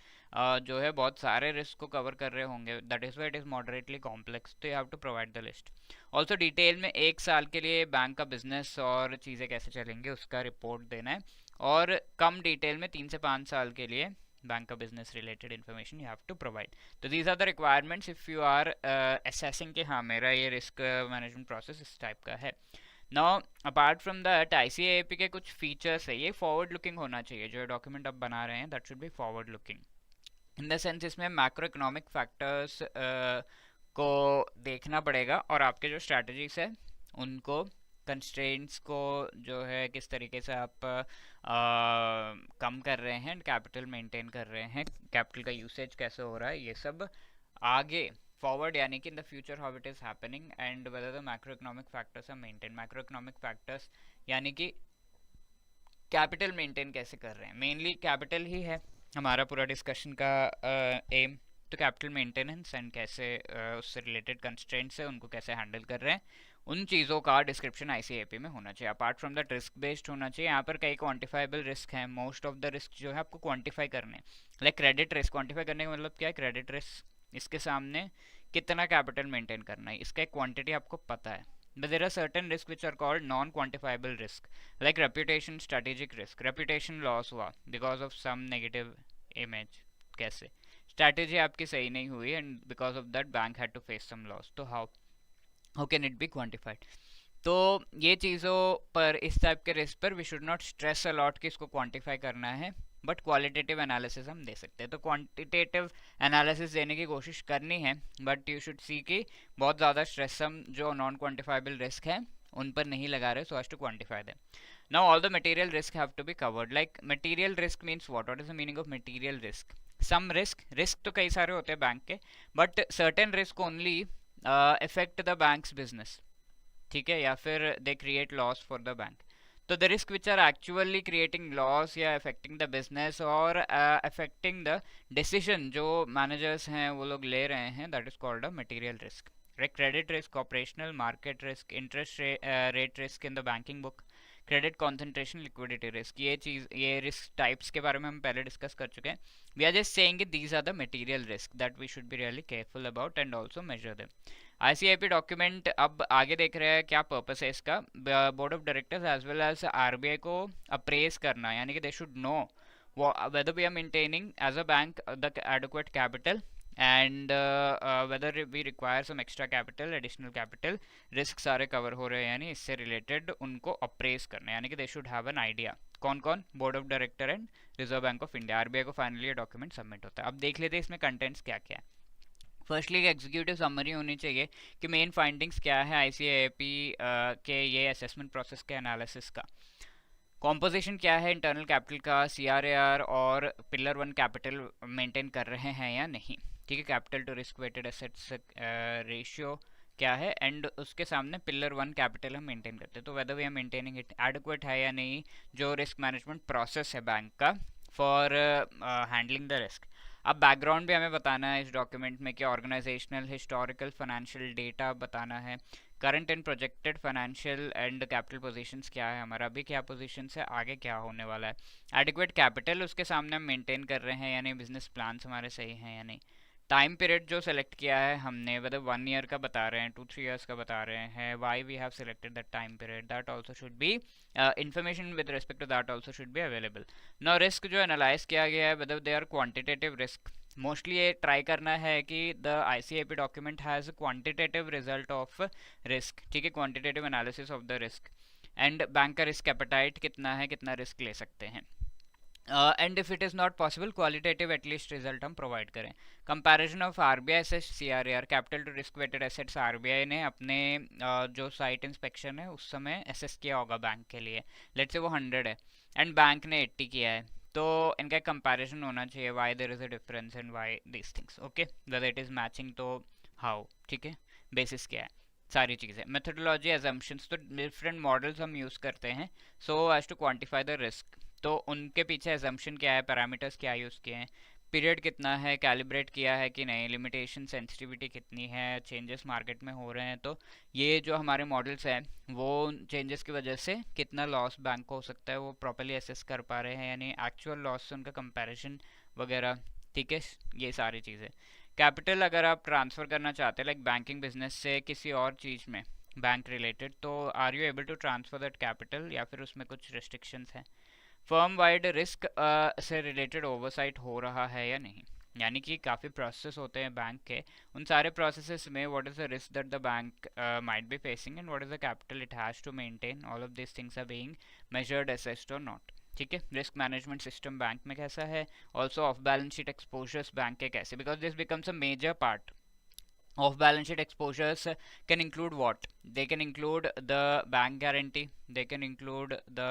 जो है बहुत सारे रिस्क को कवर कर रहे होंगे. That is why it is moderately complex, तो you have to provide the list. Also detail में 1 साल के लिए बैंक का बिजनेस और चीज़ें कैसे चलेंगे उसका रिपोर्ट देना है, और कम डिटेल में 3 से 5 साल के लिए बैंक का business related information you have to provide. तो these are the requirements if you are assessing कि हाँ मेरा ये रिस्क मैनेजमेंट प्रोसेस इस टाइप का है. Now apart from that ICAIP के कुछ फीचर्स है, ये फॉरवर्ड लुकिंग होना चाहिए. जो डॉक्यूमेंट आप बना रहे हैं that should be forward looking in the sense इसमें मैक्रो इकोनॉमिक फैक्टर्स को देखना पड़ेगा, और आपके जो स्ट्रैटेजीज है उनको, कंस्ट्रेंट्स को जो है किस तरीके से आप कम कर रहे हैं, कैपिटल मेंटेन कर रहे हैं, कैपिटल का यूसेज कैसे हो रहा है, ये सब आगे फॉरवर्ड यानी कि in the future how it is happening and whether the macro economic factors are maintain. Macro economic factors यानी कि कैपिटल मेंटेन कैसे कर रहे हैं, मेनली कैपिटल ही है हमारा पूरा डिस्कशन का एम. तो कैपिटल मेंटेनेंस एंड कैसे उससे रिलेटेड कंस्ट्रेंट्स है उनको कैसे हैंडल कर रहे हैं, उन चीज़ों का डिस्क्रिप्शन ICAIP में होना चाहिए. Apart from that risk based होना चाहिए. यहाँ पर कई क्वांटिफाइबल रिस्क हैं, मोस्ट ऑफ द रिस्क जो है आपको क्वांटिफाई करने, लाइक क्रेडिट रिस्क. क्वांटिफाई करने का मतलब क्या है, क्रेडिट रिस्क, इसके सामने कितना कैपिटल मेंटेन करना है, इसका एक क्वांटिटी आपको पता है. But there are certain risks which are called non-quantifiable risk, like reputation, strategic risk. Reputation loss हुआ because of some negative image. कैसे strategy आपकी सही नहीं हुई and because of that bank had to face some loss. तो how can it be quantified? तो ये चीज़ों पर, इस टाइप के रिस्क पर we should not stress a lot कि इसको क्वांटिफाई करना है, बट क्वालिटेटिव एनालिसिस हम दे सकते हैं. तो क्वांटिटेटिव एनालिसिस देने की कोशिश करनी है, बट यू शुड सी कि बहुत ज़्यादा स्ट्रेस हम जो नॉन क्वांटिफाइबल रिस्क है उन पर नहीं लगा रहे, so as to quantify them. Now all the material risk have to be covered. Like material risk means what is the meaning of material risk? Some risk तो कई सारे होते हैं बैंक के, but certain risk only affect the bank's business. ठीक है, या फिर they create loss for the bank. तो the risk which are actually creating loss या अफेक्टिंग द बिजनेस और अफेक्टिंग द डिसीजन जो मैनेजर्स हैं वो लोग ले रहे हैं, that is called a material risk. Credit risk, operational, market risk, interest rate risk in the banking book, credit concentration, liquidity risk, ये रिस्क टाइप्स के बारे में हम पहले डिस्कस कर चुके हैं. We are just saying these are the material risk that we should be really careful about and also measure them. ICIP document अब आगे देख रहे हैं क्या पर्पस है इसका. Board of directors as well as RBI को अप्रेज करना, यानी कि they should know whether we are maintaining as a bank the adequate capital and whether we require some extra capital, additional capital, risk सारे cover हो रहे हैं यानी इससे रिलेटेड उनको अप्रेस करना, यानी कि they should have an idea. कौन कौन? Board of director and reserve bank of India. RBI को फाइनली ये डॉक्यूमेंट सबमिट होता है. अब देख लेते हैं इसमें कंटेंट्स क्या क्या है. फर्स्टली एक एग्जीक्यूटिव समरी होनी चाहिए कि मेन फाइंडिंग्स क्या है ICIP के ये असेसमेंट प्रोसेस के एनालिसिस का. कॉम्पोजिशन क्या है इंटरनल कैपिटल का, CRAR और पिलर 1 कैपिटल मेंटेन कर रहे हैं या नहीं. ठीक है, capital to risk weighted assets ratio क्या है, एंड उसके सामने पिलर 1 कैपिटल हम मेंटेन करते हैं. तो whether we are maintaining it adequate है या नहीं, जो रिस्क मैनेजमेंट प्रोसेस है बैंक का फॉर हैंडलिंग द रिस्क. अब बैकग्राउंड भी हमें बताना है इस डॉक्यूमेंट में कि ऑर्गेनाइजेशनल, हिस्टोरिकल, फाइनेंशियल डेटा बताना है. Current and projected financial and capital positions क्या है, हमारा अभी क्या पोजीशन है, आगे क्या होने वाला है. एडिक्वेट कैपिटल उसके सामने हम मेंटेन कर रहे हैं यानी बिजनेस प्लान हमारे सही हैं या नहीं. टाइम पीरियड जो सेलेक्ट किया है हमने, वेदर 1 ईयर का बता रहे हैं, 2-3 ईयर्स का बता रहे हैं, why we have selected that time period, that also should be information with respect to that also should be available. Now risk जो एनालाइज किया गया है, whether they are quantitative risk. Mostly ये ट्राई करना है कि the ICIP document has quantitative result of risk. ठीक है, quantitative analysis of the risk and bank का रिस्क एपेटाइट कितना है, कितना रिस्क ले सकते हैं. And if it is not possible, qualitative at least result हम प्रोवाइड करें. Comparison of RBI assets, CRAR, capital to risk weighted assets. RBI ने अपने जो साइट इंस्पेक्शन है उस समय एसेस किया होगा बैंक के लिए, लेट्स से वो 100 है एंड बैंक ने 80 किया है, तो इनका कंपैरिजन होना चाहिए. Why there is a difference and why this things. Okay, whether it is matching, तो हाउ. ठीक है, बेसिस क्या है, सारी चीज़ें. मेथोडोलॉजी, एजम्पशंस, तो डिफरेंट मॉडल्स हम यूज़ करते हैं so as to quantify the risk. तो उनके पीछे एजम्पशन क्या है, पैरामीटर्स क्या यूज़ किए हैं, पीरियड कितना है, कैलिब्रेट किया है कि नहीं, लिमिटेशन, सेंसिटिविटी कितनी है, चेंजेस मार्केट में हो रहे हैं, तो ये जो हमारे मॉडल्स हैं वो चेंजेस की वजह से कितना लॉस बैंक को हो सकता है वो प्रॉपर्ली एसेस कर पा रहे हैं, यानी एक्चुअल लॉस से उनका कंपैरिजन वगैरह. ठीक है, ये सारी चीज़ें. कैपिटल अगर आप ट्रांसफ़र करना चाहते हैं लाइक बैंकिंग बिजनेस से किसी और चीज़ में बैंक रिलेटेड, तो are you able to transfer that capital या फिर उसमें कुछ रिस्ट्रिक्शंस हैं. फर्म वाइड रिस्क से रिलेटेड ओवरसाइट हो रहा है या नहीं, यानी कि काफ़ी प्रोसेस होते हैं बैंक के, उन सारे प्रोसेसेस में what is the risk that the bank might be facing and what is the capital it has to maintain. All of this things are being measured, assessed और नॉट. ठीक है, risk management system bank में कैसा है, also off balance sheet exposures bank के कैसे, because this becomes a major part. Off balance sheet exposures can include what? They can include the bank guarantee, they can include the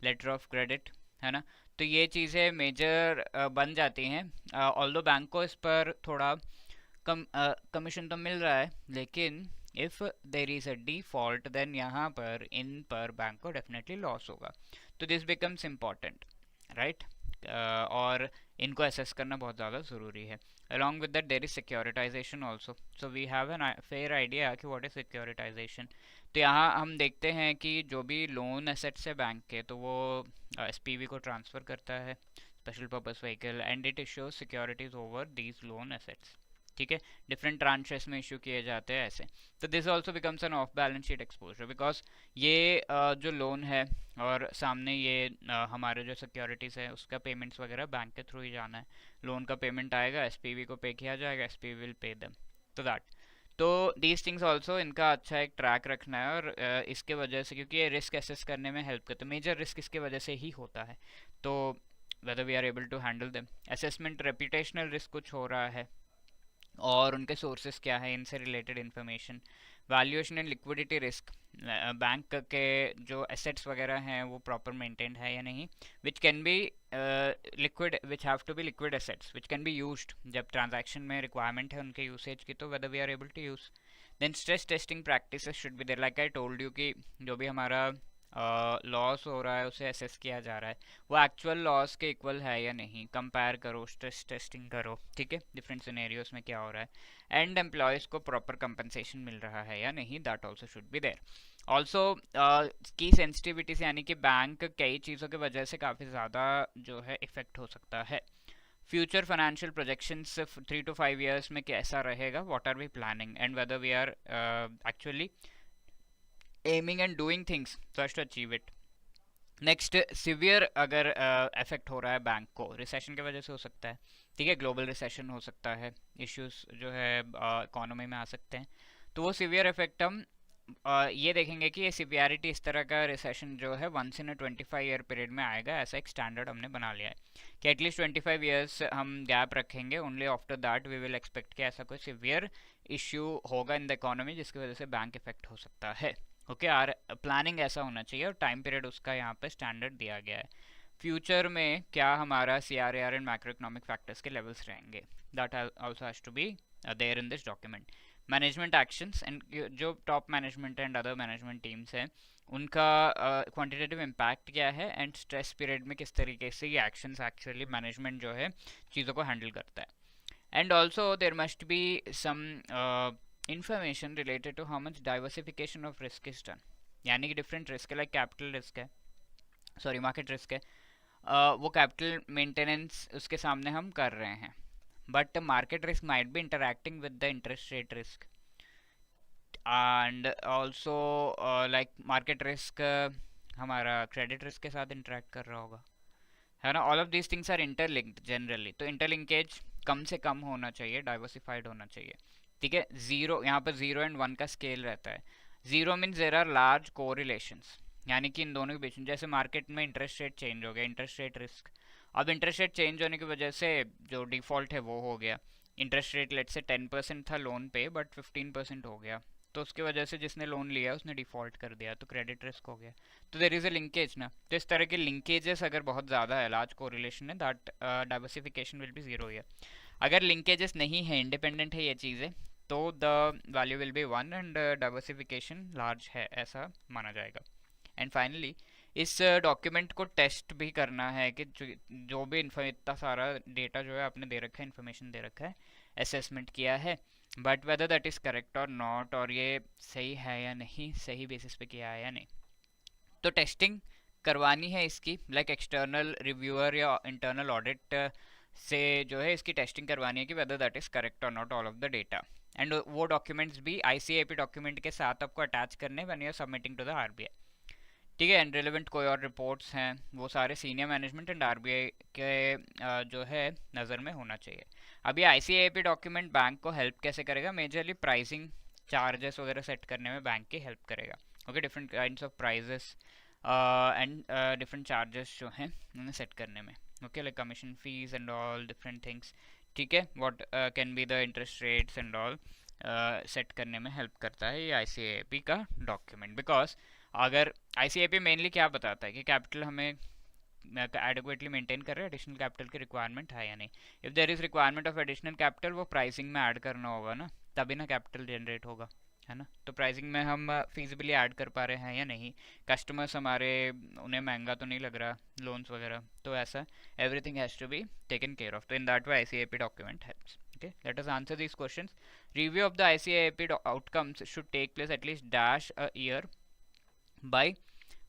letter of credit, है ना. तो ये चीज़ें major बन जाती हैं. ऑल्दो बैंक को इस पर थोड़ा कमीशन तो मिल रहा है, लेकिन if there is a default then यहाँ पर इन पर बैंक को डेफिनेटली लॉस होगा. तो दिस बिकम्स इम्पॉर्टेंट, राइट. और इनको असेस करना बहुत ज़्यादा ज़रूरी है. Along with that there is securitization also, so we have a fair idea कि what is securitization. तो यहाँ हम देखते हैं कि जो भी लोन एसेट्स है बैंक के, तो वो SPV को ट्रांसफ़र करता है, special purpose vehicle, and it issues securities over these loan assets. ठीक है, डिफरेंट ट्रांचेस में इशू किए जाते हैं ऐसे. तो this also becomes N of balance sheet exposure, because ये जो लोन है और सामने ये हमारे जो सिक्योरिटीज़ है उसका पेमेंट्स वगैरह बैंक के थ्रू ही जाना है. लोन का पेमेंट आएगा, SPV को पे किया जाएगा, SPV विल पे देम, तो दैट. तो दीज थिंग्स ऑल्सो इनका अच्छा एक ट्रैक रखना है, और इसके वजह से, क्योंकि ये रिस्क एसेस करने में हेल्प करते हैं, मेजर रिस्क इसके वजह से ही होता है. तो whether we are able to handle them. Assessment, reputational risk कुछ हो रहा है और उनके सोर्सेस क्या है, इनसे related information. Valuation and liquidity risk, bank के जो एसेट्स वगैरह हैं वो प्रॉपर मेंटेन्ड है या नहीं, which can be liquid, which have to be liquid assets which can be used जब ट्रांजैक्शन में रिक्वायरमेंट है उनके यूसेज की, तो whether we are able to use. Then stress testing practices should be there, like I told you कि जो भी हमारा लॉस हो रहा है उसे असेस किया जा रहा है, वो एक्चुअल लॉस के इक्वल है या नहीं, कंपेयर करो, स्ट्रेस टेस्टिंग करो. ठीक है, डिफरेंट सिनेरियोस में क्या हो रहा है, एंड एम्प्लॉयज़ को प्रॉपर कंपनसेशन मिल रहा है या नहीं, that also should be there. Also की सेंसिटिविटी से, यानी कि बैंक कई चीज़ों की वजह से काफ़ी ज़्यादा जो है इफेक्ट हो सकता है। Future financial projections 3 to 5 years में कैसा रहेगा, what are we planning and whether we are actually aiming and doing things first to achieve it. Next, severe अगर इफेक्ट हो रहा है बैंक को, रिसेशन की वजह से हो सकता है, ठीक है, ग्लोबल रिसेशन हो सकता है, इश्यूज जो है इकोनॉमी में आ सकते हैं, तो वो सिवियर इफेक्ट हम ये देखेंगे कि ये सिवियरिटी इस तरह का रिसेशन जो है 1 in a 25 year पीरियड में आएगा, ऐसा एक स्टैंडर्ड हमने बना लिया है कि एटलीस्ट 25 years हम गैप रखेंगे, only after that we will expect कि ऐसा कोई सिवियर इश्यू होगा इन द इकोनॉमी जिसकी वजह से बैंक इफेक्ट हो सकता है। ओके, आर प्लानिंग ऐसा होना चाहिए और टाइम पीरियड उसका यहाँ पे स्टैंडर्ड दिया गया है। फ्यूचर में क्या हमारा CRAR and macro economic factors के लेवल्स रहेंगे, that also has to be there in this document. Management actions and जो top management and other management teams हैं उनका क्वांटिटेटिव इम्पैक्ट क्या है एंड स्ट्रेस पीरियड में किस तरीके से ये एक्शंस एक्चुअली मैनेजमेंट जो है चीज़ों को हैंडल करता है। And also there must be some information related to how much diversification of risk is done, यानी कि डिफरेंट रिस्क है, लाइक कैपिटल रिस्क है, सॉरी मार्केट रिस्क है, वो कैपिटल मेंटेनेंस उसके सामने हम कर रहे हैं, but market risk might be interacting with the interest rate risk and also like market risk हमारा क्रेडिट रिस्क के साथ इंटरैक्ट कर रहा होगा, है ना। All of these things are interlinked generally, तो इंटरलिंकेज कम से कम होना चाहिए, डाइवर्सिफाइड होना चाहिए, ठीक है। जीरो, यहाँ पर 0 and 1 का स्केल रहता है। 0 means there are large correlations, यानी कि इन दोनों के बीच में, जैसे मार्केट में इंटरेस्ट रेट चेंज हो गया, इंटरेस्ट रेट रिस्क, अब इंटरेस्ट रेट चेंज होने की वजह से जो डिफॉल्ट है वो हो गया, इंटरेस्ट रेट लेट से 10% था लोन पे बट 15% हो गया, तो उसकी वजह से जिसने लोन लिया उसने डिफॉल्ट कर दिया, तो क्रेडिट रिस्क हो गया, तो देयर इज अ लिंकेज ना। तो इस तरह के लिंकेजेस अगर बहुत ज़्यादा है, लार्ज कोरिलेशन है, that diversification will be zero year. अगर लिंकेजेस नहीं है, इंडिपेंडेंट है ये चीज़ें, तो the value will be 1 and diversification large है, ऐसा माना जाएगा। एंड फाइनली इस डॉक्यूमेंट को टेस्ट भी करना है कि जो भी इतना सारा डेटा जो है आपने दे रखा है, इन्फॉर्मेशन दे रखा है, असेसमेंट किया है, but whether that is correct और नॉट, और ये सही है या नहीं, सही बेसिस पे किया है या नहीं, तो टेस्टिंग करवानी है इसकी, लाइक एक्सटर्नल रिव्यूअर या इंटरनल ऑडिट से जो है इसकी टेस्टिंग करवानी है कि वेदर दैट इज़ करेक्ट और not all of the data, and वो डॉक्यूमेंट्स भी ICAP डॉक्यूमेंट के साथ आपको अटैच करने when you are submitting to the RBI, ठीक है। एंड रिलेवेंट कोई और रिपोर्ट्स हैं वो सारे सीनियर मैनेजमेंट एंड RBI के जो है नज़र में होना चाहिए। अब ये ICAP डॉक्यूमेंट बैंक को हेल्प कैसे करेगा, मेजरली प्राइसिंग चार्जेस वगैरह सेट करने में बैंक की हेल्प करेगा, okay, different kinds of prices and different charges जो हैं उन्हें सेट करने में, okay, like commission fees and all different things, ठीक है, what can be the interest rates and all set करने में हेल्प करता है ये ICAP का डॉक्यूमेंट। बिकॉज अगर ICAP मेनली क्या बताता है कि कैपिटल हमें एडिक्वेटली मेंटेन कर रहे हैं, एडिशनल कैपिटल की रिक्वायरमेंट है या नहीं, if there is requirement of additional capital वो प्राइसिंग में ऐड करना होगा ना, तभी ना कैपिटल जनरेट होगा, है ना। तो प्राइसिंग में हम फिजिबली ऐड कर पा रहे हैं या नहीं, कस्टमर्स हमारे उन्हें महंगा तो नहीं लग रहा लोन्स वगैरह, तो ऐसा everything has to be taken care of, तो in that way ICAP document helps. Okay, let us answer these questions. Review of the ICAP outcomes should take place at least dash a year by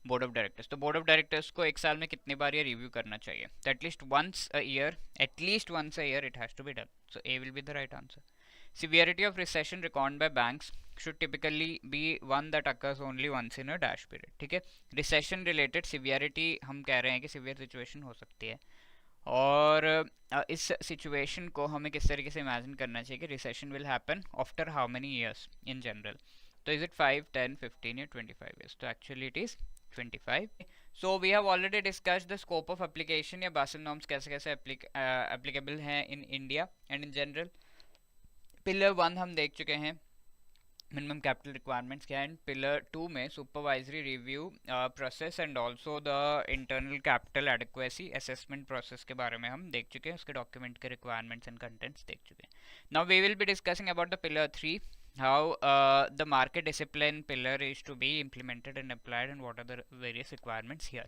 board of directors. तो board of directors को एक साल में कितनी बार ये review करना चाहिए, तो at least once a year it has to be done, so A will be the right answer. Severity of recession recorded by banks should typically be one that occurs only once in a dash period, ठीक है। Recession related severity हम कह रहे हैं कि severe situation हो सकती है, और इस सिचुएशन को हमें किस तरीके से इमेजिन करना चाहिए कि recession will happen after how many years in general, तो इज इट 5, 10, 15 या 25 ईयर्स, तो actually it is 25। So we have already discussed the scope of application या बासिल नॉर्म्स कैसे कैसे एप्लीकेबल हैं in India and in general. Pillar 1 हम देख चुके हैं, मिनिमम कैपिटल रिक्वायरमेंट्स क्या है, एंड पिलर 2 में supervisory review process and also the internal capital adequacy assessment process के बारे में हम देख चुके हैं, उसके डॉक्यूमेंट के रिक्वायरमेंट्स एंड कंटेंट्स देख चुके हैं। Now we will be discussing about the pillar 3, how the market discipline pillar is to be implemented and applied and what are the various requirements here,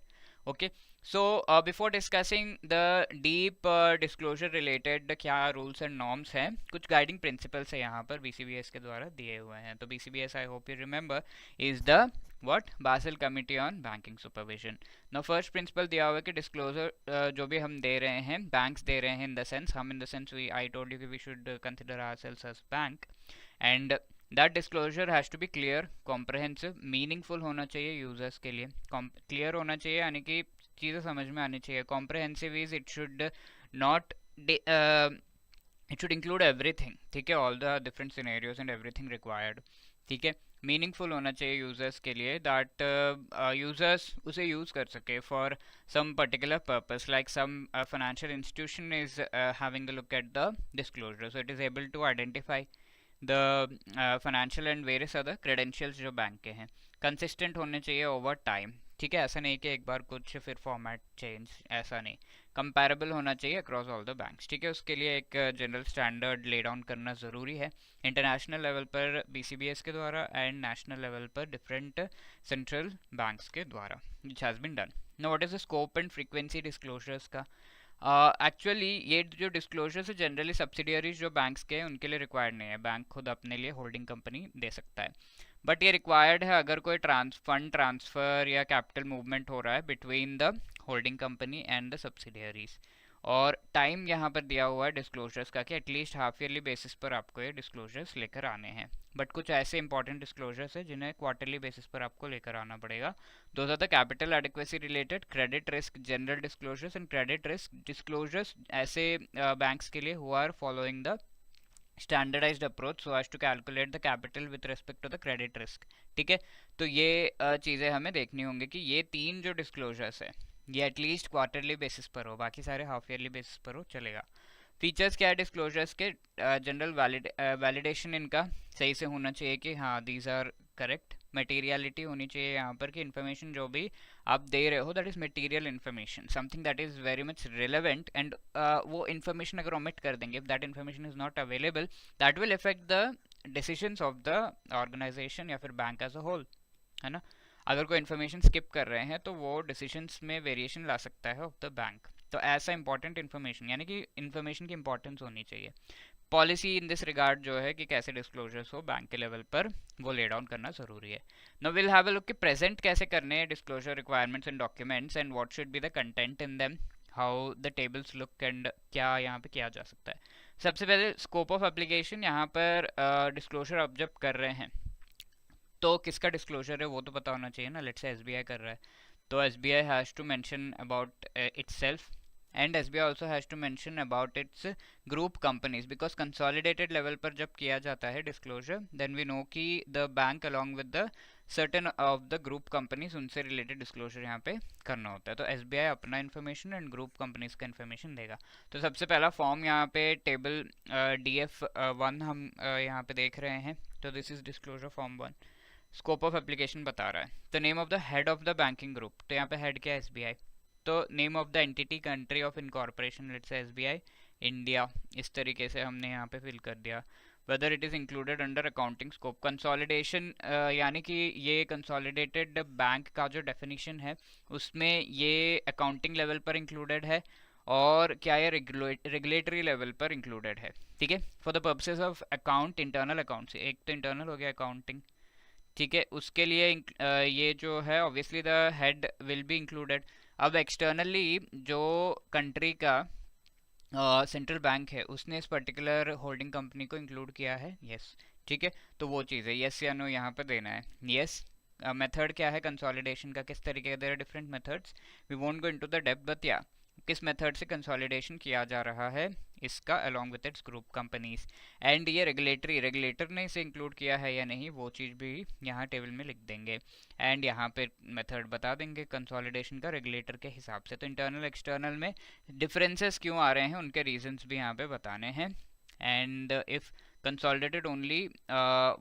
okay, so before discussing the deep disclosure related क्या rules and norms हैं, कुछ guiding principles है यहाँ पर BCBS के द्वारा दिए हुए हैं. तो BCBS, I hope you remember, is the what Basel committee on banking supervision. No, first principle दिया हुआ है कि डिस्क्लोजर जो भी हम दे रहे हैं, बैंक्स दे रहे हैं, इन द सेंस हम, in the sense we, I told you कि we should consider ourselves as bank, and that disclosure has to be clear, comprehensive, meaningful होना चाहिए यूजर्स के लिए. क्लियर होना चाहिए यानी कि चीज़ें समझ में आनी चाहिए. Comprehensive is it should not, it should include everything, ठीक है, all the different scenarios and everything required, ठीक है. मीनिंगफुल होना चाहिए यूजर्स के लिए, दैट यूजर्स उसे यूज़ कर सके for some particular purpose, like some financial institution is having a look at the disclosure, so it is able to identify the financial and various other credentials जो bank के हैं. Consistent होने चाहिए over time, ठीक है, ऐसा नहीं कि एक बार कुछ फिर फॉर्मेट चेंज, ऐसा नहीं. कंपैरेबल होना चाहिए अक्रॉस ऑल द बैंक्स, ठीक है. उसके लिए एक जनरल स्टैंडर्ड ले डाउन करना ज़रूरी है इंटरनेशनल लेवल पर बीसीबीएस के द्वारा एंड नेशनल लेवल पर डिफरेंट सेंट्रल बैंक्स के द्वारा, which has been done. Now what is the scope and frequency disclosures का? एक्चुअली ये जो डिस्क्लोजर्स है जनरली सब्सिडियरीज जो बैंक्स के हैं उनके लिए रिक्वायर्ड नहीं है. बैंक खुद अपने लिए होल्डिंग कंपनी दे सकता है, बट ये रिक्वायर्ड है अगर कोई फंड ट्रांसफ़र या कैपिटल मूवमेंट हो रहा है between the holding company and the subsidiaries. और टाइम यहाँ पर दिया हुआ है डिस्क्लोजर्स का कि एटलीस्ट हाफ ईयरली बेसिस पर आपको ये डिस्क्लोजर्स लेकर आने हैं. बट कुछ ऐसे इंपॉर्टेंट डिस्क्लोजर्स है जिन्हें क्वार्टरली बेसिस पर आपको लेकर आना पड़ेगा. Those are the capital adequacy related, credit risk general disclosures and credit risk disclosures ऐसे बैंक्स के लिए who are following the standardised approach so as to calculate the capital with respect to the credit risk, ठीक है. तो ये चीज़ें हमें देखनी होंगी कि ये 3 जो डिस्क्लोजर्स है ये एटलीस्ट क्वार्टरली बेसिस पर हो, बाकी सारे हाफ ईयरली बेसिस पर हो चलेगा. फीचर्स क्या है डिस्क्लोजर्स के? जनरल वैलिडेशन इनका सही से होना चाहिए कि हाँ दीज आर करेक्ट. मटेरियलिटी होनी चाहिए यहाँ पर कि इन्फॉर्मेशन जो भी आप दे रहे हो that is material information, something that is very much relevant, and वो इन्फॉर्मेशन अगर ओमिट कर देंगे, if that information is not available, that will affect the decisions of the organisation या फिर बैंक एज अ होल, है ना. अगर कोई इन्फॉर्मेशन स्किप कर रहे हैं तो वो डिसीजंस में वेरिएशन ला सकता है ऑफ द बैंक. तो ऐसा इंपॉर्टेंट इन्फॉर्मेशन यानी कि इन्फॉर्मेशन की इंपॉर्टेंस होनी चाहिए. पॉलिसी इन दिस रिगार्ड जो है कि कैसे डिस्क्लोजर्स हो बैंक के लेवल पर वो ले डाउन करना जरूरी है. Now will have a look कि प्रेजेंट कैसे करने हैं disclosure requirements and documents and what should be the content in them, how the tables look and क्या यहाँ पे किया जा सकता है. सबसे पहले स्कोप ऑफ एप्लीकेशन. यहाँ पर डिस्क्लोजर अब जब कर रहे हैं तो किसका डिस्क्लोजर है वो तो पता होना चाहिए ना. लेट्स से एसबीआई कर रहा है तो SBI has to mention about itself, and SBI also has to mention about its group companies, because consolidated level पर जब किया जाता है disclosure then we know कि the bank along with the certain of the group companies उनसे related disclosure यहाँ पे करना होता है. तो SBI अपना information and group companies का information देगा. तो सबसे पहला फॉर्म यहाँ पे टेबल DF1 हम यहाँ पे देख रहे हैं. तो this is disclosure form 1. Scope of application बता रहा है. The name of the head of the banking group, तो यहाँ पे हेड क्या है SBI. तो name of the entity country of incorporation let's say SBI India, इस तरीके से हमने यहाँ पे फिल कर दिया. Whether it is included under accounting scope. Consolidation यानी कि ये कंसोलिडेटेड बैंक का जो डेफिनेशन है उसमें ये अकाउंटिंग लेवल पर इंक्लूडेड है और क्या ये रेगुलेटरी लेवल पर इंक्लूडेड है, ठीक है. For the purposes of account, internal account से, एक तो इंटरनल हो गया अकाउंटिंग, ठीक है, उसके लिए ये जो है obviously the head will be included. अब एक्सटर्नली जो कंट्री का सेंट्रल बैंक है उसने इस पर्टिकुलर होल्डिंग कंपनी को इंक्लूड किया है, यस, ठीक है. तो वो चीज़ है यस या नो यहाँ पे देना है. यस. मेथड क्या है कंसोलिडेशन का, किस तरीके का, there are different methods, we won't go into the depth, but या किस मेथड से कंसोलिडेशन किया जा रहा है इसका along with its group companies. And ये रेगुलेटर ने इसे इंक्लूड किया है या नहीं वो चीज़ भी यहाँ टेबल में लिख देंगे. एंड यहाँ पे मेथड बता देंगे कंसोलिडेशन का रेगुलेटर के हिसाब से. तो इंटरनल एक्सटर्नल में डिफरेंसेस क्यों आ रहे हैं उनके रीजंस भी यहाँ पे बताने हैं. And if consolidated only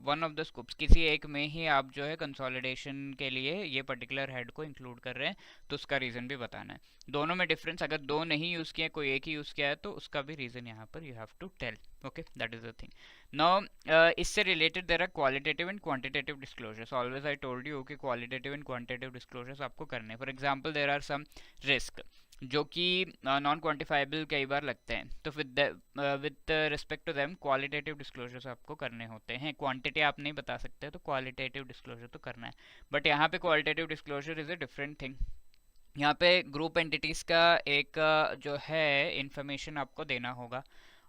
one of the scopes, किसी एक में ही आप जो है कंसोलिडेशन के लिए ये पर्टिकुलर हेड को इंक्लूड कर रहे हैं, तो उसका रीज़न भी बताना है। दोनों में डिफरेंस, अगर दो नहीं यूज़ किया कोई एक ही यूज़ किया है तो उसका भी रीज़न यहाँ पर you have to tell. Okay, that is the thing. Now इससे related there are qualitative and quantitative disclosures. Always I told you कि क्वालिटेटिव एंड क्वांटिटेटिव डिस्क्लोजर्स आपको करने हैं। For example there are some risk जो कि non quantifiable कई बार लगते हैं, तो with respect to them qualitative disclosures आपको करने होते हैं। क्वांटिटी आप नहीं बता सकते तो क्वालिटेटिव डिस्क्लोजर तो करना है। बट यहाँ पे qualitative disclosure is a different thing. यहाँ पे ग्रुप एंटिटीज का एक जो है इंफॉर्मेशन आपको देना होगा,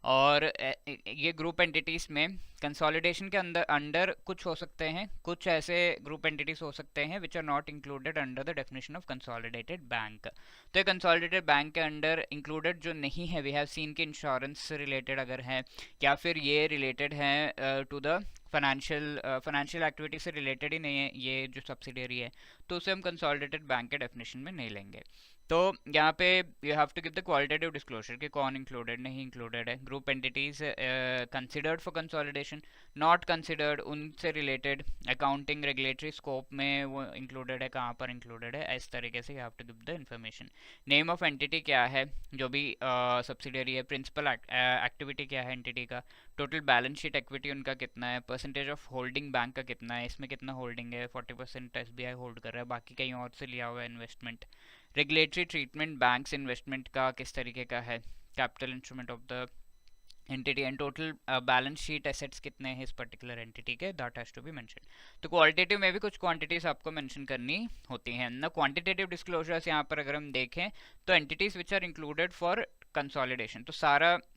और ये ग्रुप एंटिटीज में कंसोलिडेशन के अंदर अंडर कुछ हो सकते हैं, कुछ ऐसे ग्रुप एंटिटीज हो सकते हैं which are not included under the definition of consolidated bank. तो ये कंसोलिडेटेड बैंक के अंडर इंक्लूडेड जो नहीं है, वी हैव सीन के इंश्योरेंस से रिलेटेड अगर है, या फिर ये रिलेटेड है टू द फाइनेंशियल एक्टिविटी से रिलेटेड ही नहीं है ये जो सब्सिडियरी है, तो उसे हम कंसोलिडेटेड बैंक के डेफिनेशन में नहीं लेंगे। तो यहाँ पे you have to give the qualitative disclosure कि कौन इंक्लूडेड नहीं इंक्लूडेड है। Group entities considered for consolidation, not considered, उनसे रिलेटेड अकाउंटिंग रेगुलेटरी स्कोप में वो इंक्लूडेड है, कहाँ पर इंक्लूडेड है, इस तरीके से you have to give the information. Name of entity क्या है जो भी सब्सिडियरी है, प्रिंसिपल एक्टिविटी क्या है एंटिटी का, टोटल बैलेंस शीट इक्विटी उनका कितना है, परसेंटेज ऑफ होल्डिंग बैंक का कितना है, इसमें कितना होल्डिंग है, 40% एसबीआई होल्ड कर रहा है, बाकी कहीं और से लिया हुआ है investment, regulatory treatment bank's investment का किस तरीके का है, capital instrument of the entity and total balance sheet assets कितने हैं इस पर्टिकुलर एंटिटी के, that has to be mention. तो क्वालिटेटिव में भी कुछ क्वांटिटीज आपको मेंशन करनी होती हैं ना। क्वांटिटेटिव डिस्क्लोजर्स यहाँ पर अगर हम देखें तो entities which are included for consolidation, तो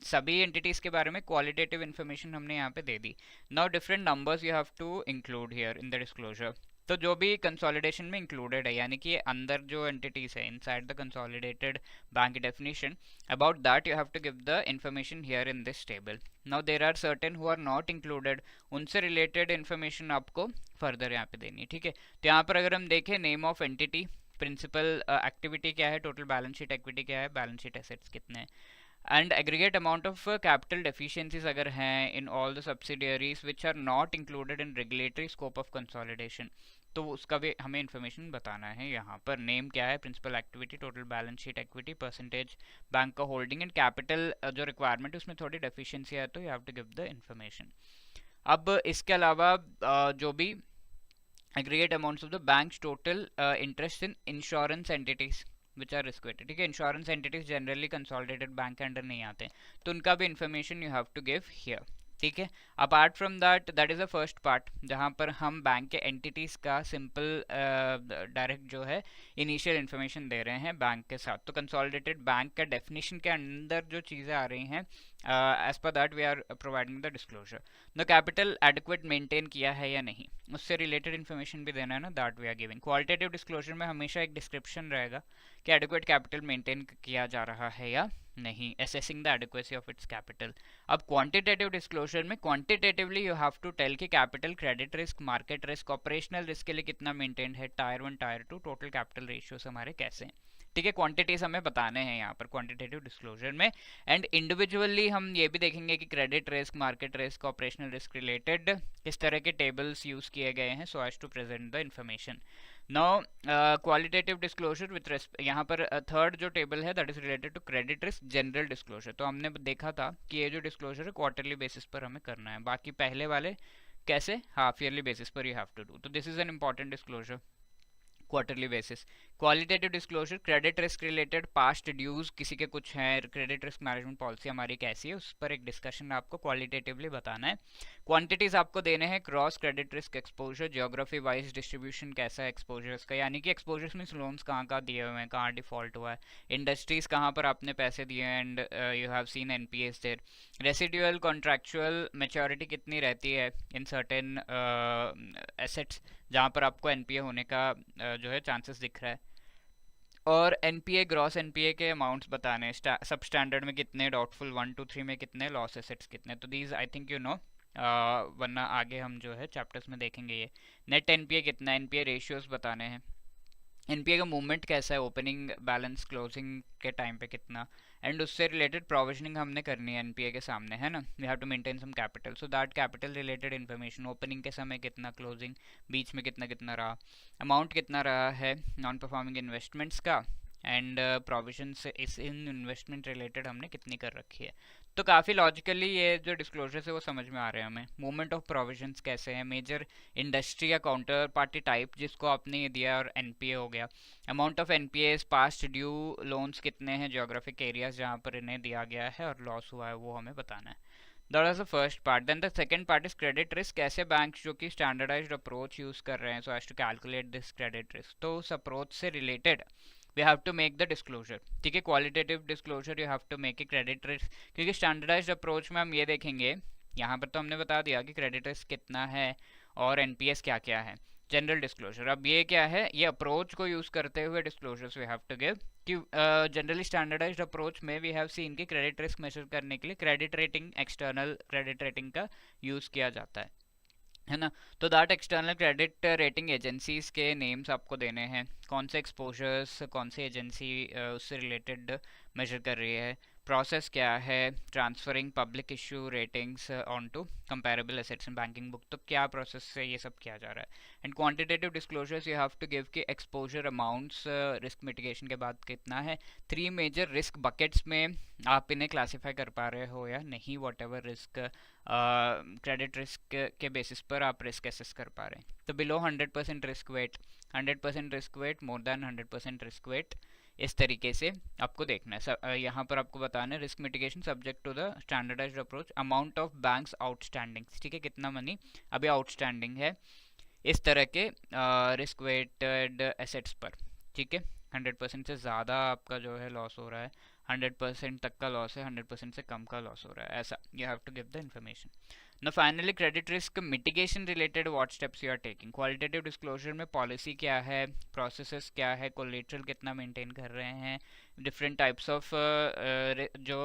सभी एंटिटीज के बारे में क्वालिटेटिव इन्फॉर्मेशन हमने यहाँ पे दे दी। Now different numbers you have to include here in the disclosure. तो जो भी कंसोलिडेशन में इंक्लूडेड है, यानी कि अंदर जो एंटिटीज है inside the consolidated bank definition, about that you have to give the information here in this table. Now there are certain who are not included, उनसे related information आपको further यहाँ पे देनी है, ठीक है। तो यहाँ पर अगर हम देखें name of entity, principal activity क्या है, टोटल बैलेंस शीट एक्विटी क्या है, बैलेंस शीट एसेट्स कितने हैं, and aggregate amount of capital deficiencies अगर हैं in all the subsidiaries which are not included in regulatory scope of consolidation, तो उसका भी हमें इन्फॉर्मेशन बताना है। यहाँ पर नेम क्या है, principal activity, total balance sheet equity, percentage bank का होल्डिंग एंड कैपिटल जो रिक्वायरमेंट है उसमें थोड़ी डेफिशिएंसी है तो you have to give the information. अब इसके अलावा जो भी aggregate amounts of the bank's total interest in insurance entities which are risk weighted, ठीक है। Insurance entities generally consolidated bank के अंडर नहीं आते, तो उनका भी information you have to give here, ठीक है। Apart from that is the first part जहाँ पर हम बैंक के एंटिटीज का सिंपल डायरेक्ट जो है इनिशियल इन्फॉर्मेशन दे रहे हैं बैंक के साथ। तो कंसोलिडेटेड बैंक का डेफिनेशन के अंदर जो चीज़ें आ रही हैं as per that we are providing the disclosure. The capital adequate maintain किया है या नहीं, उससे रिलेटेड इन्फॉर्मेशन भी देना है ना, that we are giving. Qualitative disclosure में हमेशा एक डिस्क्रिप्शन रहेगा कि एडिक्वेट कैपिटल मेंटेन किया जा रहा है या नहीं, assessing the adequacy of its capital. अब क्वांटिटेटिव डिस्क्लोजर में quantitatively you have to tell कि capital, credit risk, market risk, operational risk के लिए कितना मेंटेन्ड है, tier 1 tier 2, total capital ratios हमारे कैसे हैं, ठीक है। क्वांटिटीज हमें बताने हैं यहाँ पर क्वांटिटेटिव डिस्क्लोजर में। एंड इंडिविजुअली हम ये भी देखेंगे कि credit risk, market risk, operational risk related किस तरह के टेबल्स यूज किए गए हैं so as to present the information. Now qualitative disclosure with यहाँ पर थर्ड जो टेबल है that is related to credit risk general disclosure. तो हमने देखा था कि ये जो डिस्क्लोजर है क्वार्टरली बेसिस पर हमें करना है, बाकी पहले वाले कैसे हाफ ईयरली बेसिस पर यू हैव टू डू। तो this is an important disclosure quarterly basis. Qualitative disclosure credit risk related past dues किसी के कुछ हैं, क्रेडिट रिस्क मैनेजमेंट पॉलिसी हमारी कैसी है उस पर एक डिस्कशन आपको क्वालिटेटिवली बताना है। क्वांटिटीज आपको देने हैं, cross credit risk exposure, geography wise distribution कैसा है एक्सपोजर्स का, यानी कि एक्सपोजर्स मींस लोन्स कहाँ कहाँ दिए हुए हैं, कहाँ डिफॉल्ट हुआ है, इंडस्ट्रीज कहाँ पर आपने पैसे दिए हैं and you have seen NPS there, residual contractual maturity कितनी रहती है इन सर्टेन एसेट्स जहाँ पर आपको एनपीए होने का जो है चांसेस दिख रहा है, और एनपीए ग्रॉस एनपीए के अमाउंट्स बताने, सब स्टैंडर्ड में कितने, डाउटफुल 1 to 3 में कितने, लॉस एसेट्स कितने। तो these I think you know, वरना आगे हम जो है चैप्टर्स में देखेंगे ये। नेट एनपीए कितना, एनपीए रेशियोज बताने हैं, एनपीए का मूवमेंट कैसा है, ओपनिंग बैलेंस क्लोजिंग के टाइम पे कितना, एंड उससे रिलेटेड प्रोविजनिंग हमने करनी है एनपीए के सामने, है ना. We have to maintain some capital, so that capital related information, opening के समय कितना, क्लोजिंग बीच में कितना कितना रहा, अमाउंट कितना रहा है नॉन परफॉर्मिंग इन्वेस्टमेंट्स का, एंड प्रोविजन से इस इन इन्वेस्टमेंट रिलेटेड हमने कितनी कर रखी है. तो काफ़ी लॉजिकली ये जो डिस्क्लोजर्स है वो समझ में आ रहे हैं हमें. मूवमेंट ऑफ प्रोविजंस कैसे हैं, मेजर इंडस्ट्री या काउंटर पार्टी टाइप जिसको आपने ये दिया, और एनपीए हो गया. Amount of NPA past due loans कितने हैं, ज्योग्राफिक एरियाज जहाँ पर इन्हें दिया गया है और लॉस हुआ है वो हमें बताना है. That was the first part. Then the second part is credit risk. कैसे बैंक जो कि स्टैंडर्डाइज्ड अप्रोच यूज कर रहे हैं so as to calculate this credit risk. तो उस अप्रोच से related we have to make the disclosure. ठीक है, qualitative disclosure you have to make a credit risk, क्योंकि स्टैंडर्डाइज्ड अप्रोच में हम ये देखेंगे, यहाँ पर तो हमने बता दिया कि क्रेडिट रिस्क कितना है और एनपीएस क्या क्या है. जनरल डिस्क्लोजर, अब ये क्या है, ये अप्रोच को यूज करते हुए disclosures we have to give. कि जनरली स्टैंडर्डाइज्ड अप्रोच में वी हैव सीन की क्रेडिट रिस्क मेजर करने के लिए credit rating, external credit rating का यूज किया जाता है ना. तो that external credit rating agencies के नेम्स आपको देने हैं, कौन से एक्सपोजर्स कौन सी एजेंसी उससे रिलेटेड मेजर कर रही है, प्रोसेस क्या है, transferring public issue ratings on to comparable assets in banking book, तो क्या प्रोसेस से ये सब किया जा रहा है. And quantitative disclosures you have to give कि एक्सपोजर अमाउंट्स रिस्क मिटिगेशन के बाद कितना है. 3 मेजर रिस्क बकेट्स में आप इन्हें क्लासीफाई कर पा रहे हो या नहीं, what ever risk credit risk के बेसिस पर आप रिस्क एसेस कर पा रहे हैं. तो below 100% risk wait, 100% risk wait, more than 100% risk wait, इस तरीके से आपको देखना है. यहाँ पर आपको बताना है risk mitigation subject to the standardised approach, amount of bank's outstanding, ठीक है, कितना मनी अभी आउटस्टैंडिंग है इस तरह के रिस्क वेटेड एसेट्स पर. ठीक है, 100% से ज़्यादा आपका जो है लॉस हो रहा है, 100% तक का लॉस है, 100% से कम का लॉस हो रहा है, ऐसा you have to give the information. Now finally credit risk mitigation related what steps you are taking. Qualitative disclosure में पॉलिसी क्या है, प्रोसेसेस क्या है, कोलेटरल कितना मेंटेन कर रहे हैं, डिफरेंट टाइप्स ऑफ जो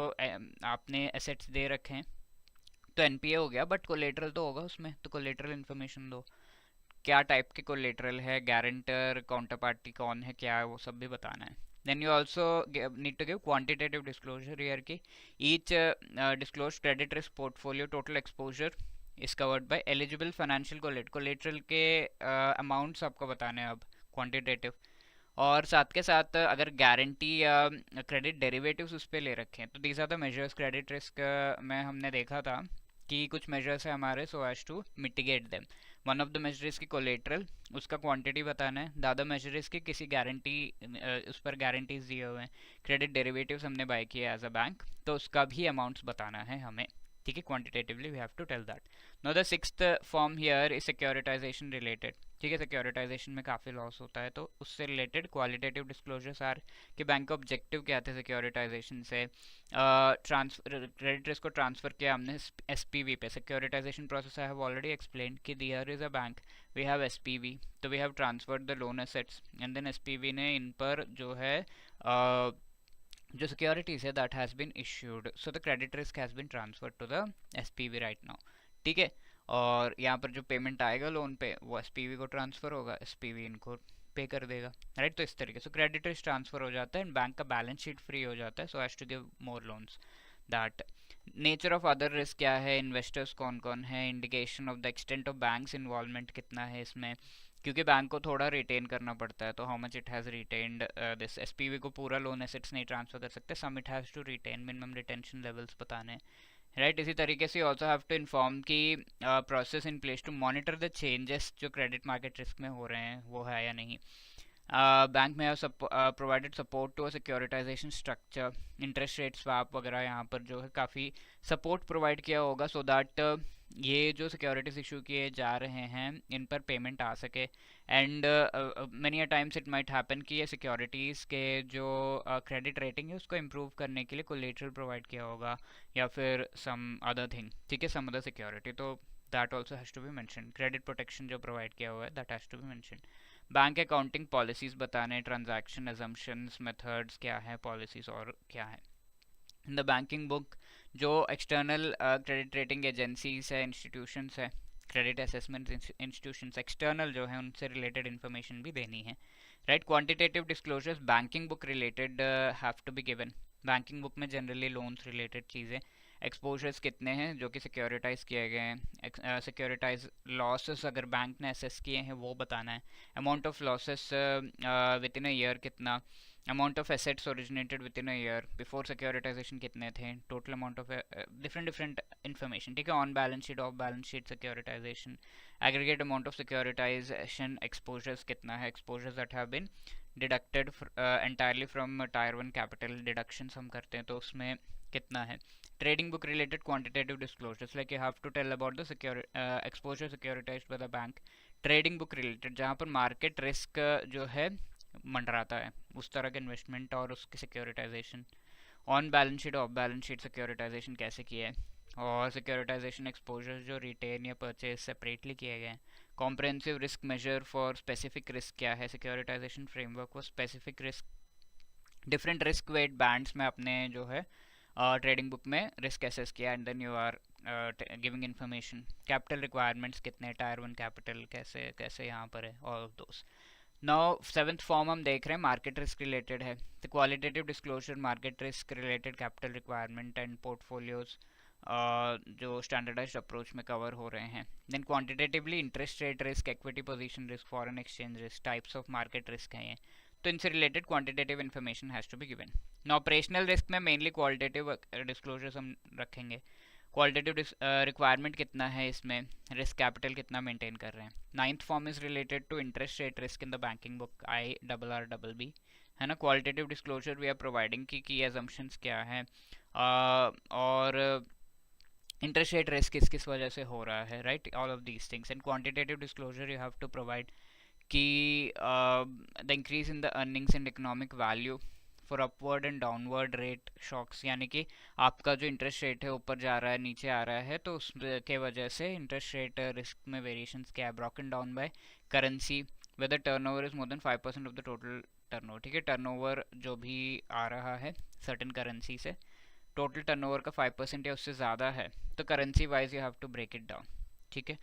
आपने एसेट्स दे रखे हैं. तो एनपीए हो गया, बट कोलेटरल तो होगा उसमें, तो कोलेटरल इन्फॉर्मेशन दो, क्या टाइप के कोलेटरल है, गारंटर, काउंटर पार्टी कौन है, क्या है, वो सब भी बताना है. Then you also need to give quantitative disclosure here ki each disclosed credit risk portfolio total exposure is covered by eligible financial collateral के amounts आपको बताने हैं अब quantitative. और साथ के साथ अगर गारंटी या क्रेडिट डेरिवेटिव्स उस पर ले रखे हैं तो these are the measures. Credit risk में हमने देखा था कि कुछ मेजर्स है हमारे so as to mitigate them. One of the major is की कोलेटरल, उसका क्वांटिटी बताना है. द अदर मेजर इज की किसी गारंटी उस पर गारंटीज दिए हुए हैं, क्रेडिट डेरिवेटिव्स हमने बाय किया एज अ बैंक, तो उसका भी अमाउंट्स बताना है हमें. ठीक है, quantitatively we have to tell that. Now the sixth form here is securitisation related. ठीक है, सिक्योरिटाइजेशन में काफ़ी लॉस होता है, तो उससे रिलेटेड क्वालिटेटिव डिस्क्लोजर्स आर कि बैंक का ऑब्जेक्टिव क्या थे सिक्योरिटाइजेशन से. ट्रांसफर क्रेडिट रिस्क को ट्रांसफर किया हमने एसपीवी पे. Securitization process I have already explain कि here is a bank, we have SPV, तो we have transferred the loan assets and then SPV ने इन पर जो है जो सिक्योरिटीज है that has been issued, so the credit risk has been transferred to the SPV right now. ठीक है, और यहाँ पर जो पेमेंट आएगा लोन पे वो एसपीवी को ट्रांसफर होगा, एसपीवी इनको पे कर देगा, राइट. तो इस तरीके से क्रेडिट रिस्क ट्रांसफर हो जाता है एंड बैंक का बैलेंस शीट फ्री हो जाता है so as to give more loans. That nature of other risk क्या है, इन्वेस्टर्स कौन कौन है, indication of the extent of bank's involvement कितना है इसमें, क्योंकि बैंक को थोड़ा रिटेन करना पड़ता है, तो how much it has retained this. SPV को पूरा लोन एसेट्स नहीं ट्रांसफर कर सकते, some it has to retain, minimum retention levels बताने, राइट. इसी तरीके से ऑल्सो हैव टू इन्फॉर्म कि process in place to monitor the changes जो क्रेडिट मार्केट रिस्क में हो रहे हैं वो है या नहीं. बैंक में provided support to a securitisation structure, interest rate swap वगैरह यहाँ पर जो है काफ़ी सपोर्ट प्रोवाइड किया होगा सो दैट ये जो सिक्योरिटीज इशू किए जा रहे हैं इन पर पेमेंट आ सके. And many a times it might happen कि ये सिक्योरिटीज़ के जो क्रेडिट रेटिंग है उसको इम्प्रूव करने के लिए कोलेटरल प्रोवाइड किया होगा या फिर सम अदर थिंग. ठीक है, सम अदर सिक्योरिटी, तो that also has to be mention. Credit protection जो प्रोवाइड किया हुआ है that has to be mention. Bank accounting policies बताने, ट्रांजैक्शन अजम्पशंस, मेथड्स क्या है, पॉलिसीज़ और क्या है. इन द बैंकिंग बुक जो एक्सटर्नल क्रेडिट रेटिंग एजेंसीज है, इंस्टीट्यूशंस है, क्रेडिट असेसमेंट इंस्टीट्यूशंस एक्सटर्नल जो है उनसे रिलेटेड इन्फॉर्मेशन भी देनी है, right. Quantitative disclosures banking book related have to be given. Banking book में जनरली लोन्स रिलेटेड चीज़ें, एक्सपोजर्स कितने हैं जो कि सिक्योरिटाइज किए गए हैं, सिक्योरिटाइज लॉसेस अगर बैंक ने असेस किए हैं वो बताना है, amount of losses within a year कितना, amount of assets originated within a year before securitization कितने थे, total amount of different different information, ठीक है, on balance sheet, off balance sheet securitization, aggregate amount of securitization exposures कितना है, exposures that have been deducted entirely from tier 1 capital, deductions हम करते हैं तो उसमें कितना है, trading book related quantitative disclosures like you have to tell about the exposure securitized by the bank, trading book related जहाँ पर मार्केट रिस्क जो है मंडराता है उस तरह के इन्वेस्टमेंट और उसकी securitisation, on balance sheet off balance sheet securitisation कैसे किया है, और सिक्योरिटाइजेशन एक्सपोजर जो रिटेन या परचेज सेपरेटली किए गए हैं, comprehensive risk measure for specific risk क्या है, securitisation framework for specific risk, different risk weight bands में अपने जो है ट्रेडिंग बुक में रिस्क एसेस किया, and then you are giving information, capital requirements कितने, टायर 1 कैपिटल कैसे कैसे यहाँ पर है, all of those. Now 7th form हम देख रहे हैं मार्केट रिस्क रिलेटेड है, तो qualitative disclosure market risk related capital requirement and portfolios जो स्टैंडर्डाइज्ड अप्रोच में कवर हो रहे हैं, then quantitatively interest rate risk, equity position risk, foreign exchange risk, types of market risk हैं ये, तो इनसे related quantitative information has to be given. ना ऑपरेशनल रिस्क में मेनली क्वालिटेटिव डिस्क्लोजर्स हम रखेंगे, क्वालिटेटिव रिक्वायरमेंट कितना है इसमें, रिस्क कैपिटल कितना मेंटेन कर रहे हैं। 9th form is related to interest rate risk in the banking book, IRRBB है ना, qualitative disclosure we are providing की अजम्पशंस क्या है, और इंटरेस्ट रेट रिस्क किस किस वजह से हो रहा है, right, all of these things. And quantitative disclosure you have to provide कि the increase in the earnings and economic value for upward and downward rate shocks, यानी कि आपका जो इंटरेस्ट रेट है ऊपर जा रहा है नीचे आ रहा है तो उसके वजह से इंटरेस्ट रेट रिस्क में वेरिएशंस क्या है, broken down by currency, whether turnover is more than 5% of the total turnover, ठीक है, टर्नओवर जो भी आ रहा है सर्टेन करेंसी से, टोटल टर्नओवर का 5% या उससे ज़्यादा है तो currency wise you have to break it down, ठीक है।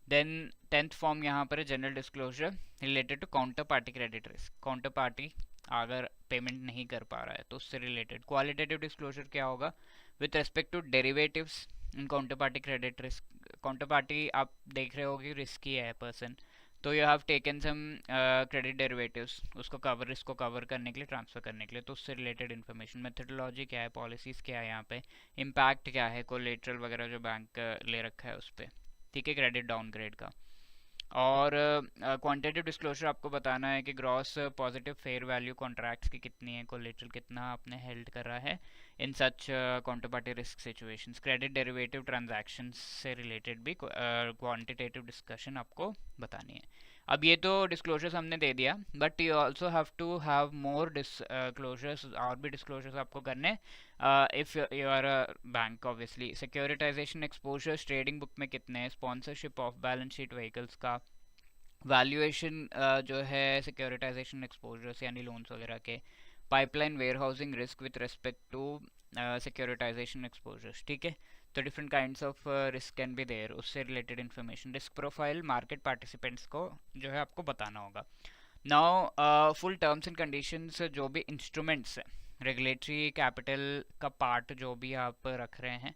देन 10th फॉर्म यहाँ पर है general disclosure related to counterparty credit risk, counter party अगर पेमेंट नहीं कर पा रहा है तो उससे रिलेटेड। क्वालिटेटिव डिस्क्लोजर क्या होगा, with respect to derivatives in counterparty credit risk, counterparty आप देख रहे हो कि रिस्की है पर्सन, तो you have taken some credit derivatives उसको कवर, रिस्क को कवर करने के लिए, ट्रांसफर करने के लिए, तो उससे रिलेटेड इन्फॉर्मेशन, मेथडोलॉजी क्या है, पॉलिसीज़ क्या है यहाँ पे, इम्पैक्ट क्या है, कोलेटरल वगैरह जो बैंक ले रखा है उस पर, ठीक है, क्रेडिट डाउनग्रेड का। और क्वांटिटेटिव डिस्क्लोजर आपको बताना है कि gross positive fair value contracts की कितनी है, कोलेटरल कितना आपने हेल्ड कर रहा है in such counter party risk situations, credit derivative transactions से रिलेटेड भी क्वांटिटेटिव डिस्कशन आपको बतानी है। अब ये तो डिस्क्लोजर्स हमने दे दिया, but you also have to have more disclosures, और भी डिस्क्लोजर्स आपको करने if you are a bank obviously. Securitization exposures trading book में कितने हैं, sponsorship off balance sheet vehicles का, वैल्यूएशन जो है सिक्योरिटाइजेशन एक्सपोजर्स यानी लोन्स वगैरह के, pipeline warehousing risk with respect to securitization exposures, ठीक है, तो different kinds of risk can be there, उससे related information, risk profile market participants को जो है आपको बताना होगा। Now full terms and conditions, जो भी इंस्ट्रूमेंट्स हैं, रेगुलेटरी कैपिटल का पार्ट जो भी आप रख रहे हैं,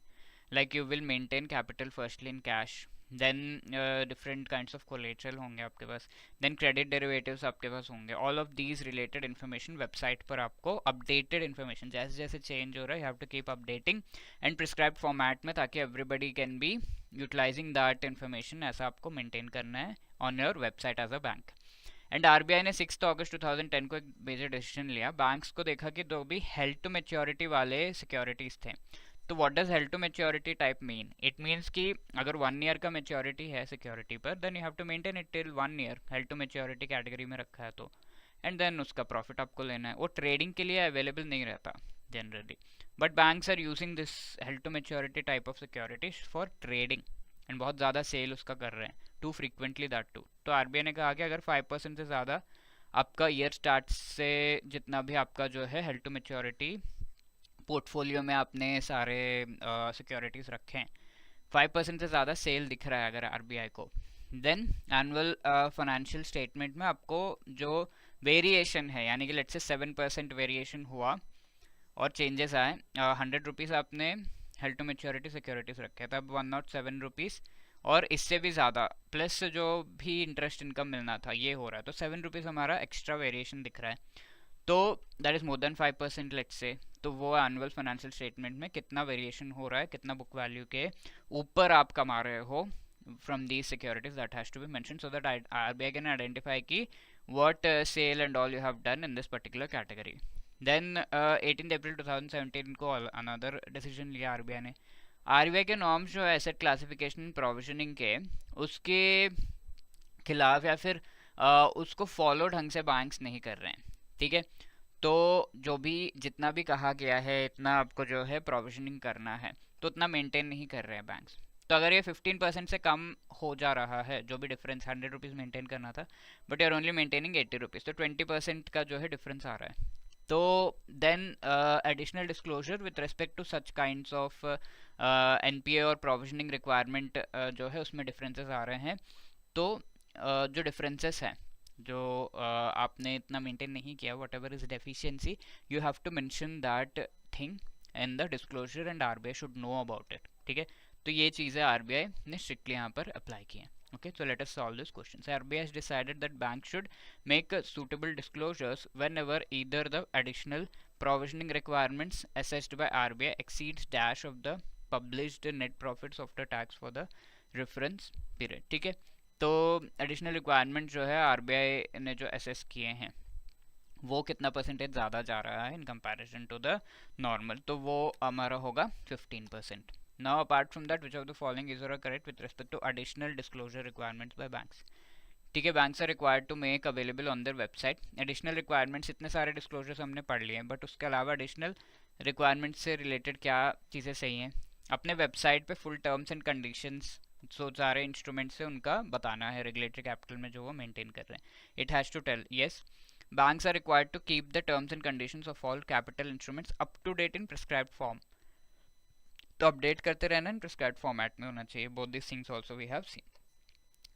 like you will maintain capital firstly in cash, then different kinds of collateral होंगे आपके पास, देन क्रेडिट डेरिवेटिव्स आपके पास होंगे, all of these related information website पर आपको अपडेटेड इन्फॉर्मेशन जैसे जैसे चेंज हो रहा है, you have to keep updating and prescribe format में, ताकि everybody can be utilizing that information, ऐसा आपको मेंटेन करना है on your website as a bank. And RBI ने 6 अगस्त 2010 को एक मेजर डिसीजन लिया, बैंक्स को देखा कि जो भी हेल्ड टू मैच्योरिटी वाले सिक्योरिटीज थे, तो what does held to maturity type mean, it means कि अगर 1 ईयर का मैच्योरिटी है सिक्योरिटी पर, then you have to maintain it till 1 year, held to maturity category में रखा है तो, एंड देन उसका प्रॉफिट आपको लेना है, वो ट्रेडिंग के लिए अवेलेबल नहीं रहता generally, but banks are using this held to maturity type of securities for trading, and बहुत ज़्यादा सेल उसका कर रहे हैं, टू फ्रीक्वेंटली दैट टू। तो आरबीआई ने कहा कि अगर 5% से ज़्यादा आपका ईयर स्टार्ट से जितना भी आपका जो है हेल्ड टू मैच्योरिटी पोर्टफोलियो में आपने सारे सिक्योरिटीज़ रखे हैं, 5% से ज़्यादा सेल दिख रहा है अगर आरबीआई को, देन एनुअल फाइनेंशियल स्टेटमेंट में आपको जो वेरिएशन है, यानी कि लेट्स से 7% वेरिएशन हुआ और चेंजेस आए, 100 रुपीज़ आपने हेल्ड टू मेच्योरिटी सिक्योरिटीज रखे थे, अब 107 रुपीज़ और इससे भी ज़्यादा प्लस जो भी इंटरेस्ट इनकम मिलना था ये हो रहा है, तो 7 रुपीज़ हमारा एक्स्ट्रा वेरिएशन दिख रहा है। तो that is more than 5% let's say, तो वो एनुअल फाइनेंशियल स्टेटमेंट में कितना वेरिएशन हो रहा है, कितना बुक वैल्यू के ऊपर आप कमा रहे हो from these securities, that has to be mentioned so that RBI can identify ki what sale and all you have done in this particular category. Then 18th April 2017 को another decision लिया RBI ने। RBI के norms जो है asset classification provisioning के, उसके खिलाफ या फिर उसको फॉलो ढंग से बैंक्स नहीं कर रहे हैं, ठीक है। तो जो भी जितना भी कहा गया है इतना आपको जो है प्रोविजनिंग करना है, तो उतना मेंटेन नहीं कर रहे हैं बैंक्स। तो अगर ये 15% से कम हो जा रहा है, जो भी डिफरेंस 100 रुपीज़ मेंटेन करना था but you're only maintaining 80 rupees, तो 20% का जो है डिफरेंस आ रहा है। तो then additional disclosure with respect to such kinds of NPA और प्रोविजनिंग रिक्वायरमेंट जो है उसमें डिफरेंसेस आ रहे हैं। तो जो डिफरेंसेस हैं, जो आपने इतना मेंटेन नहीं किया, whatever is deficiency, you have to mention that thing in the disclosure and RBI should know about it, ठीक है। तो ये चीज़ें आरबीआई ने स्ट्रिक्टली यहाँ पर अप्लाई की हैं। Okay, so let us solve this question. So RBI has decided that banks should make suitable disclosures whenever either the additional provisioning requirements assessed by RBI exceeds dash of the published net profits after tax for the reference period, ठीक है। तो additional requirement जो है RBI ने जो assess किए हैं वो कितना परसेंटेज ज़्यादा जा रहा है in comparison to the normal, तो वो हमारा होगा 15%। Now apart from that, which of the following is correct with respect to additional disclosure requirements by banks? ठीक है, banks are required to make available on their website additional requirements। इतने सारे disclosures हमने पढ़ लिए हैं, बट उसके अलावा additional requirements से related क्या चीज़ें सही हैं, अपने वेबसाइट पे फुल टर्म्स एंड कंडीशंस सो सारे इंस्ट्रूमेंट से उनका बताना है, रेगुलेटरी कैपिटल में जो वो मेंटेन कर रहे हैं। It has to tell yes banks are required to keep the terms and conditions of all capital instruments up to date in prescribed form। तो अपडेट करते रहना इन प्रिस्क्राइब्ड फॉर्मेट में होना चाहिए। Both this things also we have seen,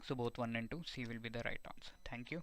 so both 1 and 2 C will be the right answer। Thank you.